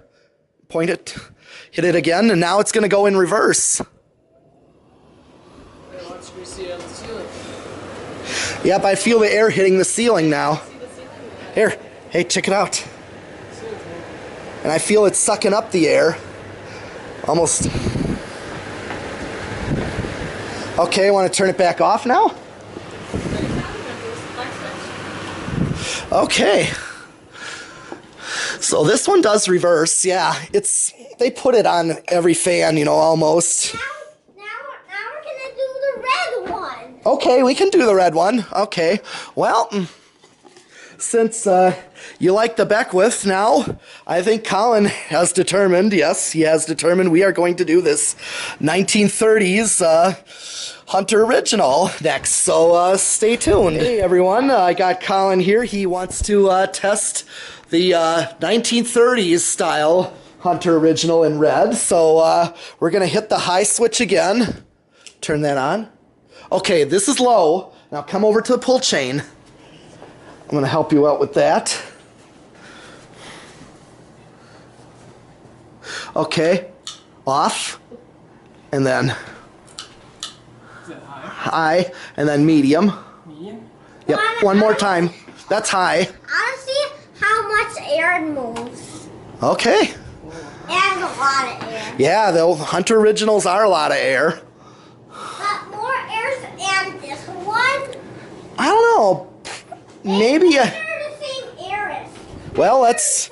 [SPEAKER 1] Point it, hit it again, and now it's going to go in reverse.
[SPEAKER 4] Wait, once we see it on the ceiling.
[SPEAKER 1] Yep, I feel the air hitting the ceiling now.
[SPEAKER 4] See the ceiling?
[SPEAKER 1] Here, hey, check it out.
[SPEAKER 4] Ceiling's moving.
[SPEAKER 1] And I feel it sucking up the air. Almost. Okay, I want to turn it back off now? Okay. So this one does reverse, yeah. They put it on every fan, almost.
[SPEAKER 3] Now we're gonna do the red one.
[SPEAKER 1] Okay, we can do the red one. Okay. Well, since you like the Beckwith now, I think Collin has determined, yes, he has determined we are going to do this 1930s Hunter original next. So stay tuned. Hey everyone, I got Collin here. He wants to test the 1930s style Hunter original in red. So we're going to hit the high switch again. Turn that on. Okay, this is low. Now come over to the pull chain. I'm going to help you out with that. Okay, off, and then high, and then medium.
[SPEAKER 4] Medium?
[SPEAKER 1] Yep, one more time. That's high.
[SPEAKER 3] I want to see how much air it moves.
[SPEAKER 1] Okay.
[SPEAKER 3] It has a lot of air.
[SPEAKER 1] Yeah, the Hunter originals are a lot of air.
[SPEAKER 3] But more air than this one.
[SPEAKER 1] I don't know. Maybe.
[SPEAKER 3] They're the same air.
[SPEAKER 1] Well, let's.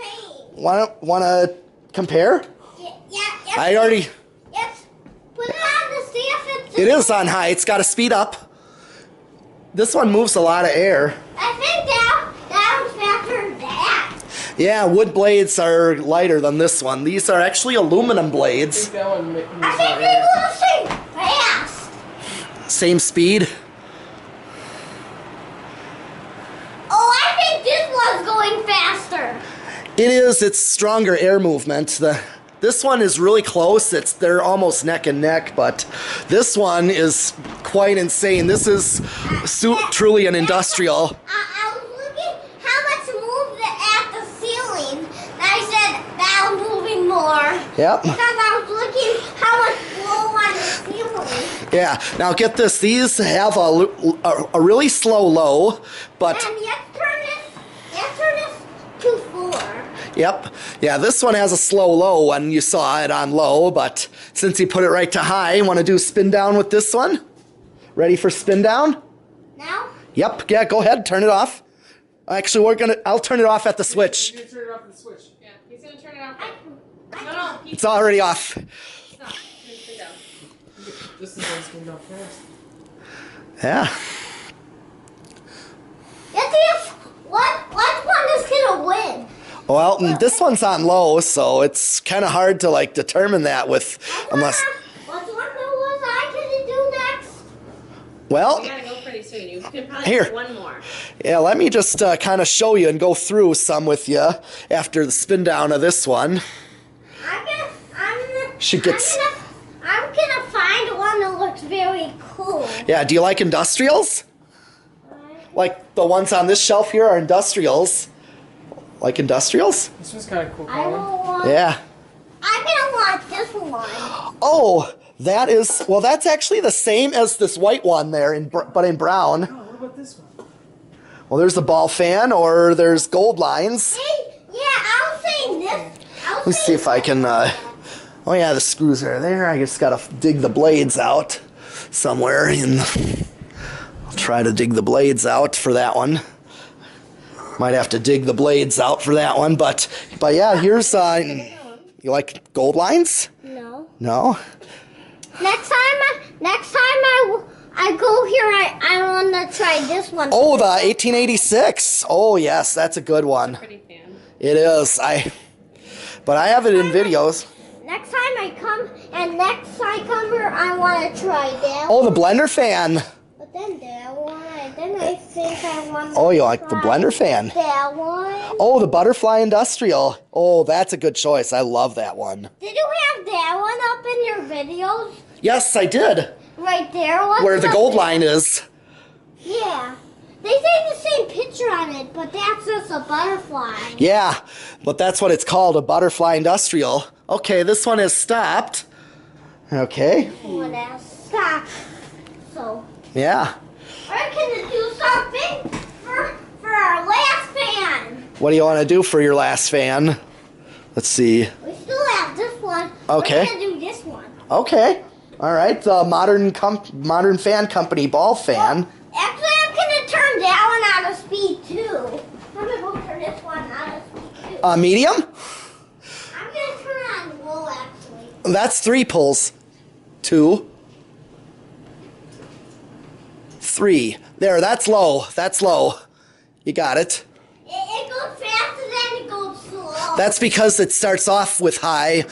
[SPEAKER 1] Want to compare?
[SPEAKER 3] Yeah.
[SPEAKER 1] I already.
[SPEAKER 3] Yes. Put it on to see if it's.
[SPEAKER 1] It is on high. It's got to speed up. This one moves a lot of air.
[SPEAKER 3] I think that was faster than that.
[SPEAKER 1] Yeah, wood blades are lighter than this one. These are actually aluminum
[SPEAKER 4] I
[SPEAKER 1] blades.
[SPEAKER 4] think that one moves
[SPEAKER 3] I think they go the same fast.
[SPEAKER 1] Same speed.
[SPEAKER 3] Oh, I think this one's going faster.
[SPEAKER 1] It is. It's stronger air movement. This one is really close. They're almost neck and neck, but this one is quite insane. This is truly an industrial.
[SPEAKER 3] I was looking how much moved at the ceiling. And I said that was moving more.
[SPEAKER 1] Yep.
[SPEAKER 3] Because I was looking how much flow on the ceiling.
[SPEAKER 1] Yeah. Now get this. These have a really slow low, but.
[SPEAKER 3] And let's turn this to 4.
[SPEAKER 1] Yep. Yeah, this one has a slow low when you saw it on low, but since you put it right to high, want to do spin down with this one? Ready for spin down?
[SPEAKER 3] Now?
[SPEAKER 1] Yep. Yeah, go ahead. Turn it off. Actually, I'll turn it off at the switch.
[SPEAKER 4] You're gonna turn it off at the switch.
[SPEAKER 2] Yeah, he's gonna turn it off.
[SPEAKER 3] I
[SPEAKER 2] He's
[SPEAKER 1] It's already off.
[SPEAKER 2] stop. Sit down.
[SPEAKER 4] This is what's going down fast.
[SPEAKER 1] Yeah.
[SPEAKER 3] Let's see if what one is gonna win.
[SPEAKER 1] Well, this one's on low, so it's kind of hard to determine that with unless.
[SPEAKER 3] What's one was I gonna do next?
[SPEAKER 1] Well,
[SPEAKER 2] We gotta go pretty soon. You can probably
[SPEAKER 1] Here.
[SPEAKER 2] do one more.
[SPEAKER 1] yeah. Let me just kind of show you and go through some with you after the spin down of this one.
[SPEAKER 3] I'm gonna find one that looks very cool.
[SPEAKER 1] Yeah. Do you like industrials? Like the ones on this shelf here are industrials. Like industrials?
[SPEAKER 4] This one's kind of cool.
[SPEAKER 3] I
[SPEAKER 4] Colin.
[SPEAKER 3] don't want.
[SPEAKER 1] Yeah.
[SPEAKER 3] I'm gonna want this one.
[SPEAKER 1] Oh, that's actually the same as this white one there, but in brown.
[SPEAKER 4] Oh, what about this one?
[SPEAKER 1] Well, there's the ball fan, or there's gold lines.
[SPEAKER 3] Hey, yeah, I was saying this.
[SPEAKER 1] Let me see if I can. Oh yeah, the screws are there. I just gotta dig the blades out somewhere. I'll try to dig the blades out for that one. Might have to dig the blades out for that one, but yeah, here's you like gold lines?
[SPEAKER 3] No.
[SPEAKER 1] No?
[SPEAKER 3] Next time I go here, I want to try this one.
[SPEAKER 1] Oh, the 1886. Oh yes, that's a good one.
[SPEAKER 2] Pretty fan.
[SPEAKER 1] It is. But I have it in videos.
[SPEAKER 3] Next time I come here, I want to try that.
[SPEAKER 1] Oh, the blender fan.
[SPEAKER 3] But then that one, then I think I want to
[SPEAKER 1] Oh, you like the blender fan?
[SPEAKER 3] that one.
[SPEAKER 1] Oh, the butterfly industrial. Oh, that's a good choice. I love that one.
[SPEAKER 3] Did you have that one up in your videos?
[SPEAKER 1] Yes, I did.
[SPEAKER 3] Right there? What's
[SPEAKER 1] Where the
[SPEAKER 3] up
[SPEAKER 1] gold
[SPEAKER 3] there?
[SPEAKER 1] line is.
[SPEAKER 3] Yeah. They say the same picture on it, but that's just a butterfly.
[SPEAKER 1] Yeah, but that's what it's called, a butterfly industrial. Okay, this one is stopped. Okay.
[SPEAKER 3] Well, that's stop. So,
[SPEAKER 1] Yeah.
[SPEAKER 3] we're gonna do something for our last fan.
[SPEAKER 1] What do you want to do for your last fan? Let's see.
[SPEAKER 3] We still have this one.
[SPEAKER 1] Okay.
[SPEAKER 3] We're gonna do this one.
[SPEAKER 1] Okay. All right. The Modern Fan Company ball fan.
[SPEAKER 3] Actually, I'm gonna turn that one out of speed too. I'm gonna go turn this one out of speed too.
[SPEAKER 1] Medium?
[SPEAKER 3] I'm gonna turn it on low actually.
[SPEAKER 1] That's 3 pulls. 2. 3. There, that's low. That's low. You got it. That's because it starts off with high.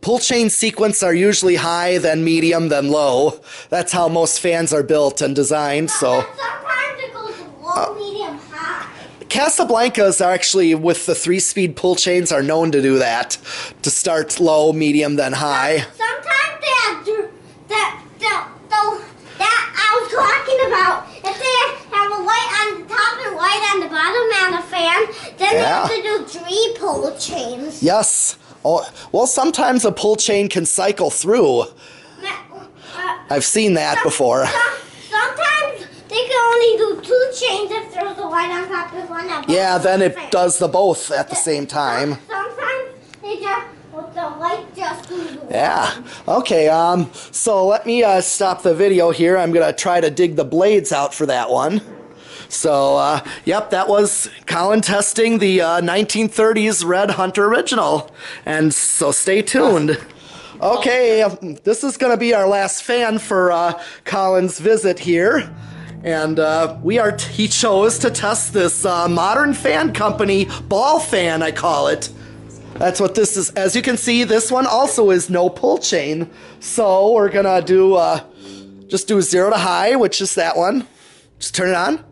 [SPEAKER 1] Pull chain sequence are usually high, then medium, then low. That's how most fans are built and designed. So
[SPEAKER 3] sometimes it goes low, medium, high.
[SPEAKER 1] Casablancas are actually, with the 3-speed pull chains, are known to do that. To start low, medium, then high.
[SPEAKER 3] Sometimes they do that I was talking about. If they have a light on the top and light on the bottom and a fan, then they have to do 3 pull chains.
[SPEAKER 1] Yes. Oh, well, sometimes a pull chain can cycle through. I've seen that before.
[SPEAKER 3] Sometimes they can only do 2 chains if there's a light on top and one at the
[SPEAKER 1] Yeah, then it
[SPEAKER 3] fan.
[SPEAKER 1] does the both at the same time.
[SPEAKER 3] Sometimes they just, with the light just do the
[SPEAKER 1] Yeah. Okay, so let me stop the video here. I'm going to try to dig the blades out for that one. So, yep, that was Collin testing the 1930s Red Hunter original. And so stay tuned. Okay, this is going to be our last fan for Collin's visit here. And he chose to test this Modern Fan Company ball fan, I call it. That's what this is. As you can see, this one also is no pull chain. So we're going to do, just do 0 to high, which is that one. Just turn it on.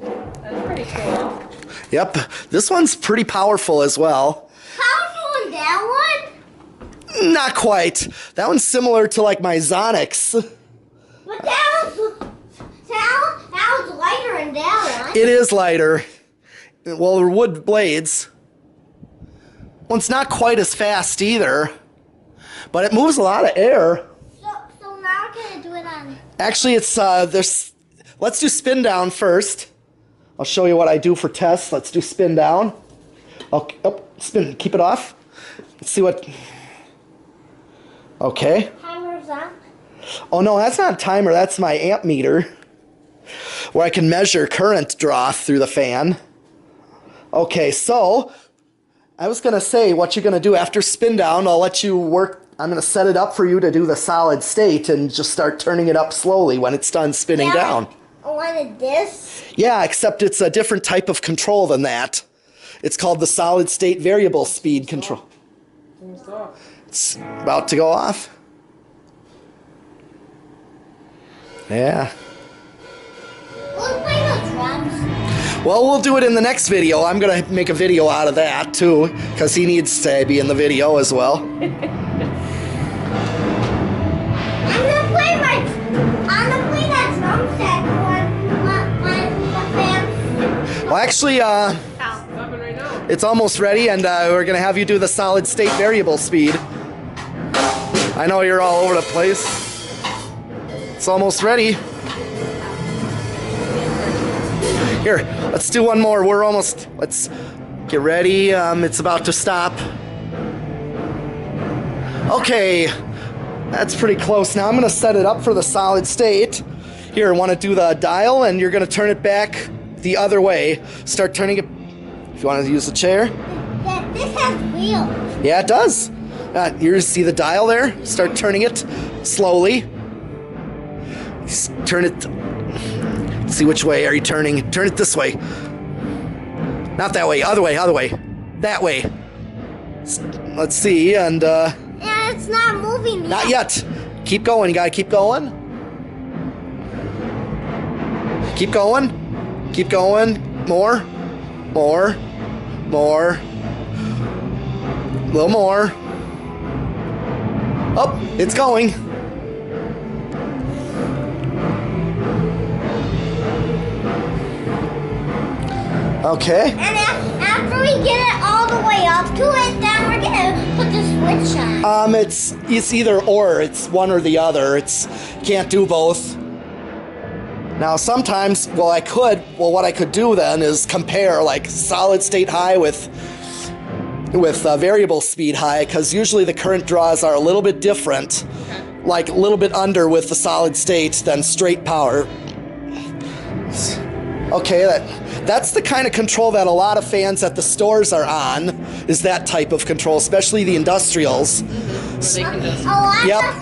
[SPEAKER 2] That's pretty cool.
[SPEAKER 1] Yep, this one's pretty powerful as well.
[SPEAKER 3] Powerful in that one?
[SPEAKER 1] Not quite. That one's similar to like my Zonix.
[SPEAKER 3] But that was lighter in that one.
[SPEAKER 1] It is lighter. Well, they're wood blades. Well, it's not quite as fast either, but it moves a lot of air.
[SPEAKER 3] So now can I do it on?
[SPEAKER 1] Actually, it's let's do spin down first. I'll show you what I do for tests. Let's do spin down. Okay, spin. Keep it off. Let's see what. Okay.
[SPEAKER 3] Timer's on.
[SPEAKER 1] Oh no, that's not a timer. That's my amp meter, where I can measure current draw through the fan. Okay, so I was gonna say what you're gonna do after spin down. I'll let you work. I'm gonna set it up for you to do the solid state and just start turning it up slowly when it's done spinning down.
[SPEAKER 3] I wanted this.
[SPEAKER 1] Yeah, except it's a different type of control than that. It's called the solid state variable speed control. It's about to go off. Yeah.
[SPEAKER 3] Let's play the drums.
[SPEAKER 1] Well, we'll do it in the next video. I'm going to make a video out of that, too, because he needs to be in the video as well.
[SPEAKER 3] I'm gonna play that drum set when the fans.
[SPEAKER 1] Well, actually,
[SPEAKER 4] Stopping right now.
[SPEAKER 1] it's almost ready, and we're going to have you do the solid state variable speed. I know you're all over the place. It's almost ready. Here, let's do one more. Let's get ready. It's about to stop. Okay, that's pretty close. Now I'm gonna set it up for the solid state. Here, I wanna do the dial, and you're gonna turn it back the other way. Start turning it, if you wanna use the chair.
[SPEAKER 3] This has wheels.
[SPEAKER 1] Yeah, it does. You see the dial there? Start turning it slowly. Turn it. See which way are you turning? Turn it this way. Not that way. Other way. Other way. That way. Let's see. And
[SPEAKER 3] Yeah, it's not moving yet.
[SPEAKER 1] not yet. Keep going. You gotta keep going. Keep going. Keep going. More. More. More. A little more. Oh, it's going. Okay.
[SPEAKER 3] And after we get it all the way up to it, then we're gonna put the switch on.
[SPEAKER 1] It's either or. It's one or the other. Can't do both. Now sometimes, what I could do then is compare like solid state high with variable speed high, because usually the current draws are a little bit different, like a little bit under with the solid state than straight power. Okay, that's the kind of control that a lot of fans at the stores are on, is that type of control, especially the industrials.
[SPEAKER 4] Where they can just.
[SPEAKER 3] A lot
[SPEAKER 1] Yep.
[SPEAKER 3] of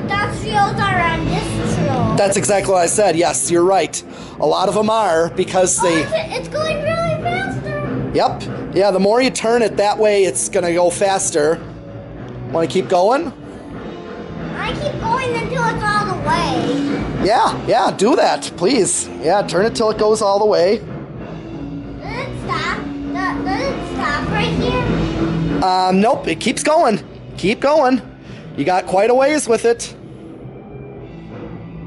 [SPEAKER 3] industrials are on this drill.
[SPEAKER 1] That's exactly what I said. Yes, you're right. A lot of them are, because they...
[SPEAKER 3] It's going really faster.
[SPEAKER 1] Yep. Yeah, the more you turn it that way, it's gonna go faster. Want to keep going?
[SPEAKER 3] I keep going until it's all the way.
[SPEAKER 1] Yeah, do that, please. Yeah, turn it till it goes all the way.
[SPEAKER 3] Does it stop? Does it stop right here?
[SPEAKER 1] Nope, it keeps going. Keep going. You got quite a ways with it.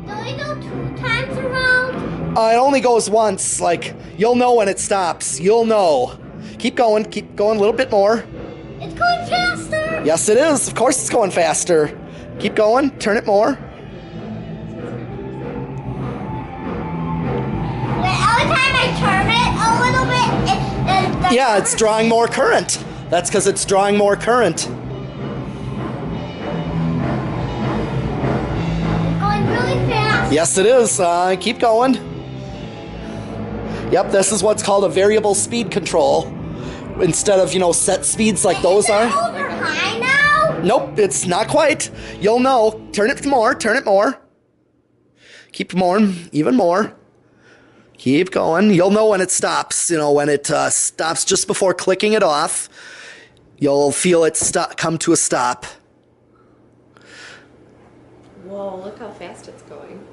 [SPEAKER 3] Do we go 2 times around?
[SPEAKER 1] It only goes once. Like, you'll know when it stops. You'll know. Keep going a little bit more.
[SPEAKER 3] It's going faster.
[SPEAKER 1] Yes, it is. Of course it's going faster. Keep going. Turn it more.
[SPEAKER 3] Every time I turn it a little bit,
[SPEAKER 1] Yeah, it's drawing more current. That's because it's drawing more current.
[SPEAKER 3] It's going really fast.
[SPEAKER 1] Yes, it is. Keep going. Yep, this is what's called a variable speed control. Instead of, set speeds like those
[SPEAKER 3] Is it
[SPEAKER 1] are.
[SPEAKER 3] over high now?
[SPEAKER 1] Nope, it's not quite. You'll know. Turn it more. Keep more, even more. Keep going. You'll know when it stops. When it stops just before clicking it off, you'll feel it come to a stop.
[SPEAKER 2] Whoa, look how fast it's going.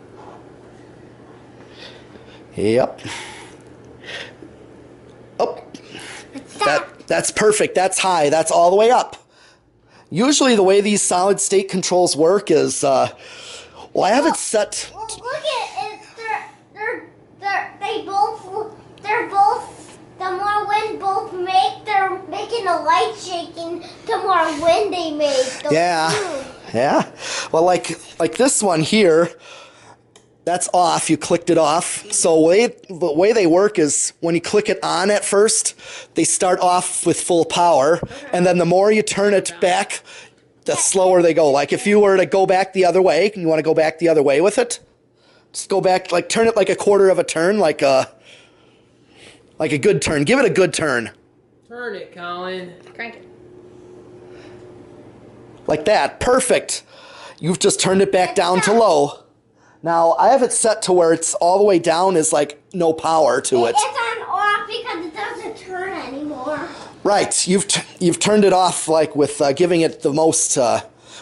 [SPEAKER 1] Yep. Oh,
[SPEAKER 3] Stop.
[SPEAKER 1] that's perfect. That's high. That's all the way up. Usually the way these solid state controls work is, I have it set.
[SPEAKER 3] Well, look at it. They're both, the more wind both make, they're making the light shaking, the more wind they make.
[SPEAKER 1] Yeah. Well, like this one here, that's off. You clicked it off. So the way they work is when you click it on at first, they start off with full power, and then the more you turn it back, the slower they go. Like if you were to go back the other way, you want to go back the other way with it, just go back, like turn it like a quarter of a turn, like a good turn. Give it a good turn.
[SPEAKER 4] Turn it, Colin.
[SPEAKER 2] Crank it.
[SPEAKER 1] Like that. Perfect. You've just turned it back down to low. Now, I have it set to where it's all the way down is like no power to it.
[SPEAKER 3] It's on off because it doesn't turn anymore.
[SPEAKER 1] Right. You've turned it off like with giving it the most,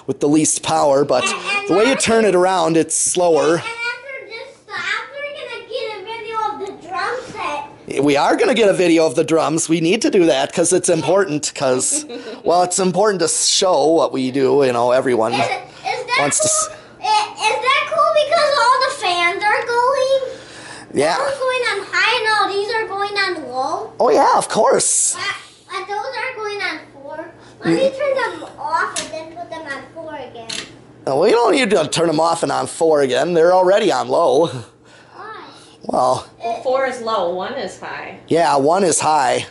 [SPEAKER 1] with the least power, but the way you turn it around, it's slower.
[SPEAKER 3] And after this stops, we're going to get a video of the drum set.
[SPEAKER 1] We are going to get a video of the drums. We need to do that because it's important because, well, it's important to show what we do. Everyone
[SPEAKER 3] Is that
[SPEAKER 1] wants to...
[SPEAKER 3] cool? Is that cool because all the fans are going?
[SPEAKER 1] Yeah.
[SPEAKER 3] Those going on high and all these are going on low?
[SPEAKER 1] Oh, yeah, of course.
[SPEAKER 3] And those are going on 4. Let me turn them off and then put them on 4 again.
[SPEAKER 1] Well, you don't need to turn them off and on 4 again. They're already on low.
[SPEAKER 3] Why?
[SPEAKER 1] Well,
[SPEAKER 2] 4 is low, 1 is high.
[SPEAKER 1] yeah, 1 is high.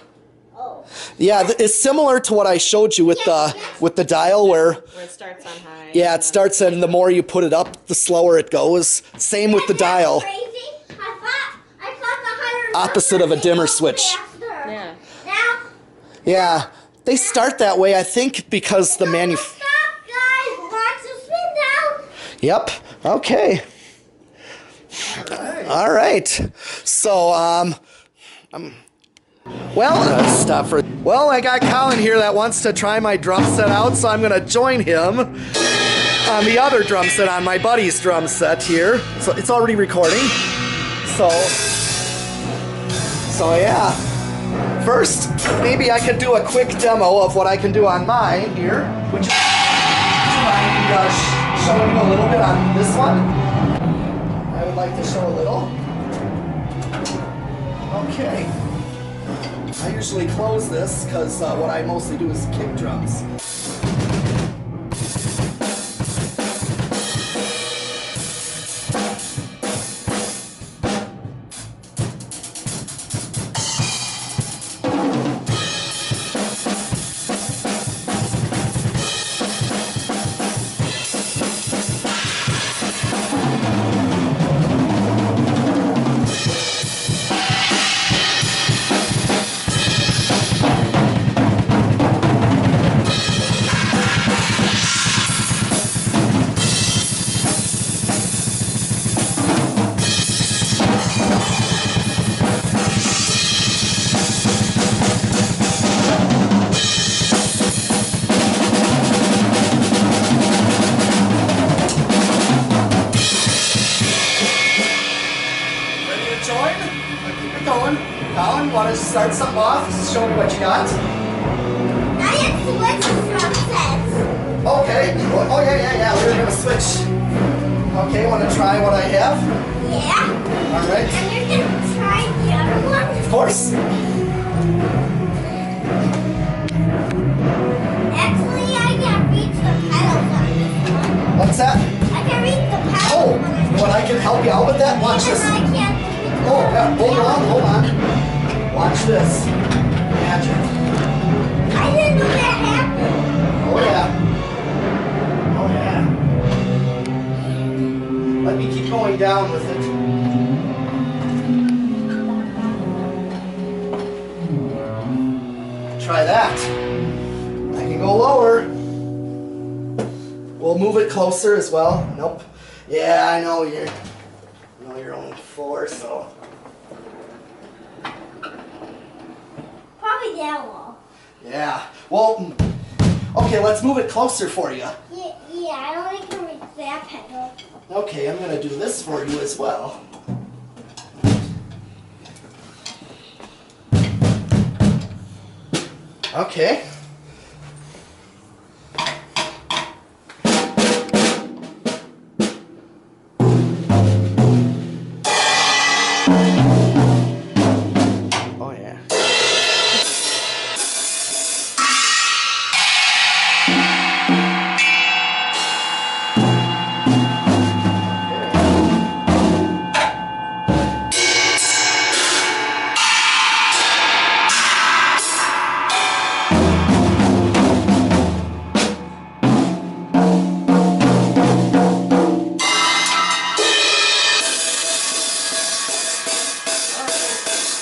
[SPEAKER 3] Oh.
[SPEAKER 1] Yeah, it's similar to what I showed you with the dial where,
[SPEAKER 2] Where it starts on high.
[SPEAKER 1] yeah, it starts and the more you put it up, the slower it goes. Same with the dial.
[SPEAKER 3] Crazy? I thought the higher
[SPEAKER 1] Opposite of a dimmer switch.
[SPEAKER 2] Yeah.
[SPEAKER 3] Now,
[SPEAKER 1] Yeah, they start that way, I think, because the
[SPEAKER 3] stop, guys. Watch the spin down.
[SPEAKER 1] Yep. Okay. All right. So, well, let's stop for. Well, I got Collin here that wants to try my drum set out, so I'm gonna join him on the other drum set, on my buddy's drum set here. So it's already recording. So yeah. First, maybe I could do a quick demo of what I can do on mine here, which is showing a little bit on this one. I would like to show a little. Okay. I usually close this because what I mostly do is kick drums. Collin, want to start something off? Show me what you got.
[SPEAKER 3] I had switches from sets.
[SPEAKER 1] Okay. Oh, yeah. We're going to switch. Okay, want to try what I have?
[SPEAKER 3] Yeah.
[SPEAKER 1] All right.
[SPEAKER 3] And you're going to try the other one?
[SPEAKER 1] Of course.
[SPEAKER 3] Actually, I can't reach the pedals on this one.
[SPEAKER 1] What's that?
[SPEAKER 3] I can reach the pedals.
[SPEAKER 1] Oh, but I can help you out with that? Watch
[SPEAKER 3] Even
[SPEAKER 1] this.
[SPEAKER 3] I can't do the
[SPEAKER 1] Oh, yeah, hold on. Watch this. Magic.
[SPEAKER 3] I didn't know that happened.
[SPEAKER 1] Oh, yeah. Let me keep going down with it. Try that. I can go lower. We'll move it closer as well. Nope. Yeah, I know you're only 4, so.
[SPEAKER 3] Probably that low.
[SPEAKER 1] Yeah. Well, okay, let's move it closer for you.
[SPEAKER 3] Yeah, I only can reach that pedal.
[SPEAKER 1] Okay, I'm gonna do this for you as well. Okay. Oh yeah.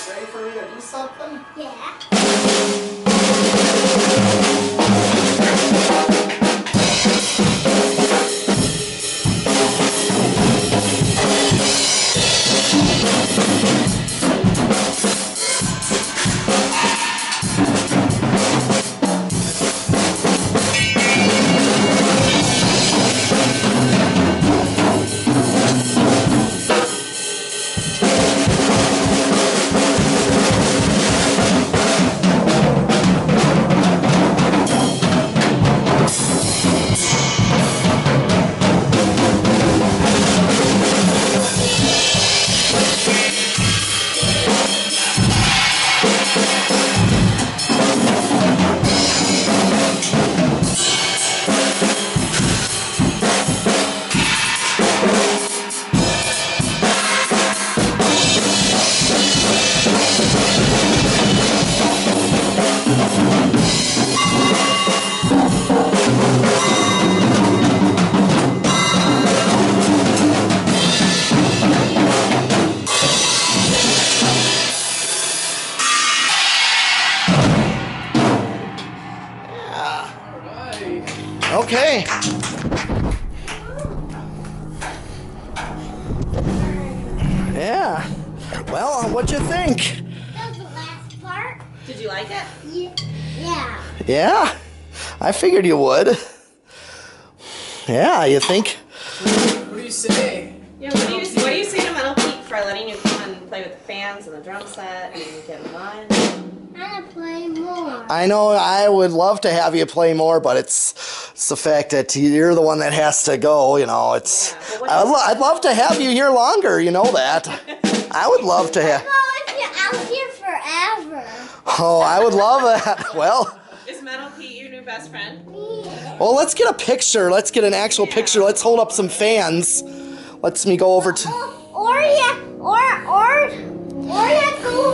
[SPEAKER 1] Ready for me to do something?
[SPEAKER 3] Yeah.
[SPEAKER 4] Alright.
[SPEAKER 1] Okay. Yeah. Well, what'd you think?
[SPEAKER 3] That was the last part.
[SPEAKER 2] Did you like it?
[SPEAKER 3] Yeah.
[SPEAKER 1] Yeah. I figured you would. Yeah, you think?
[SPEAKER 4] What do you say?
[SPEAKER 2] Yeah, what do you say to Metal Pete for letting you come and play with the fans and the drum set and get in line?
[SPEAKER 3] I want to play more.
[SPEAKER 1] I know I would love to have you play more, but it's the fact that you're the one that has to go, you know, it's...
[SPEAKER 2] Yeah, but what
[SPEAKER 1] I'd love to have you here longer, you know that. I would love to have...
[SPEAKER 3] Oh, if you're out here forever.
[SPEAKER 1] Oh, I would love that. Well,
[SPEAKER 2] Is Metal Pete your new best friend?
[SPEAKER 3] Yeah.
[SPEAKER 1] well, let's get a picture. Let's get an actual picture. Let's hold up some fans. Let's me go over to...
[SPEAKER 3] Or yeah, or yeah, go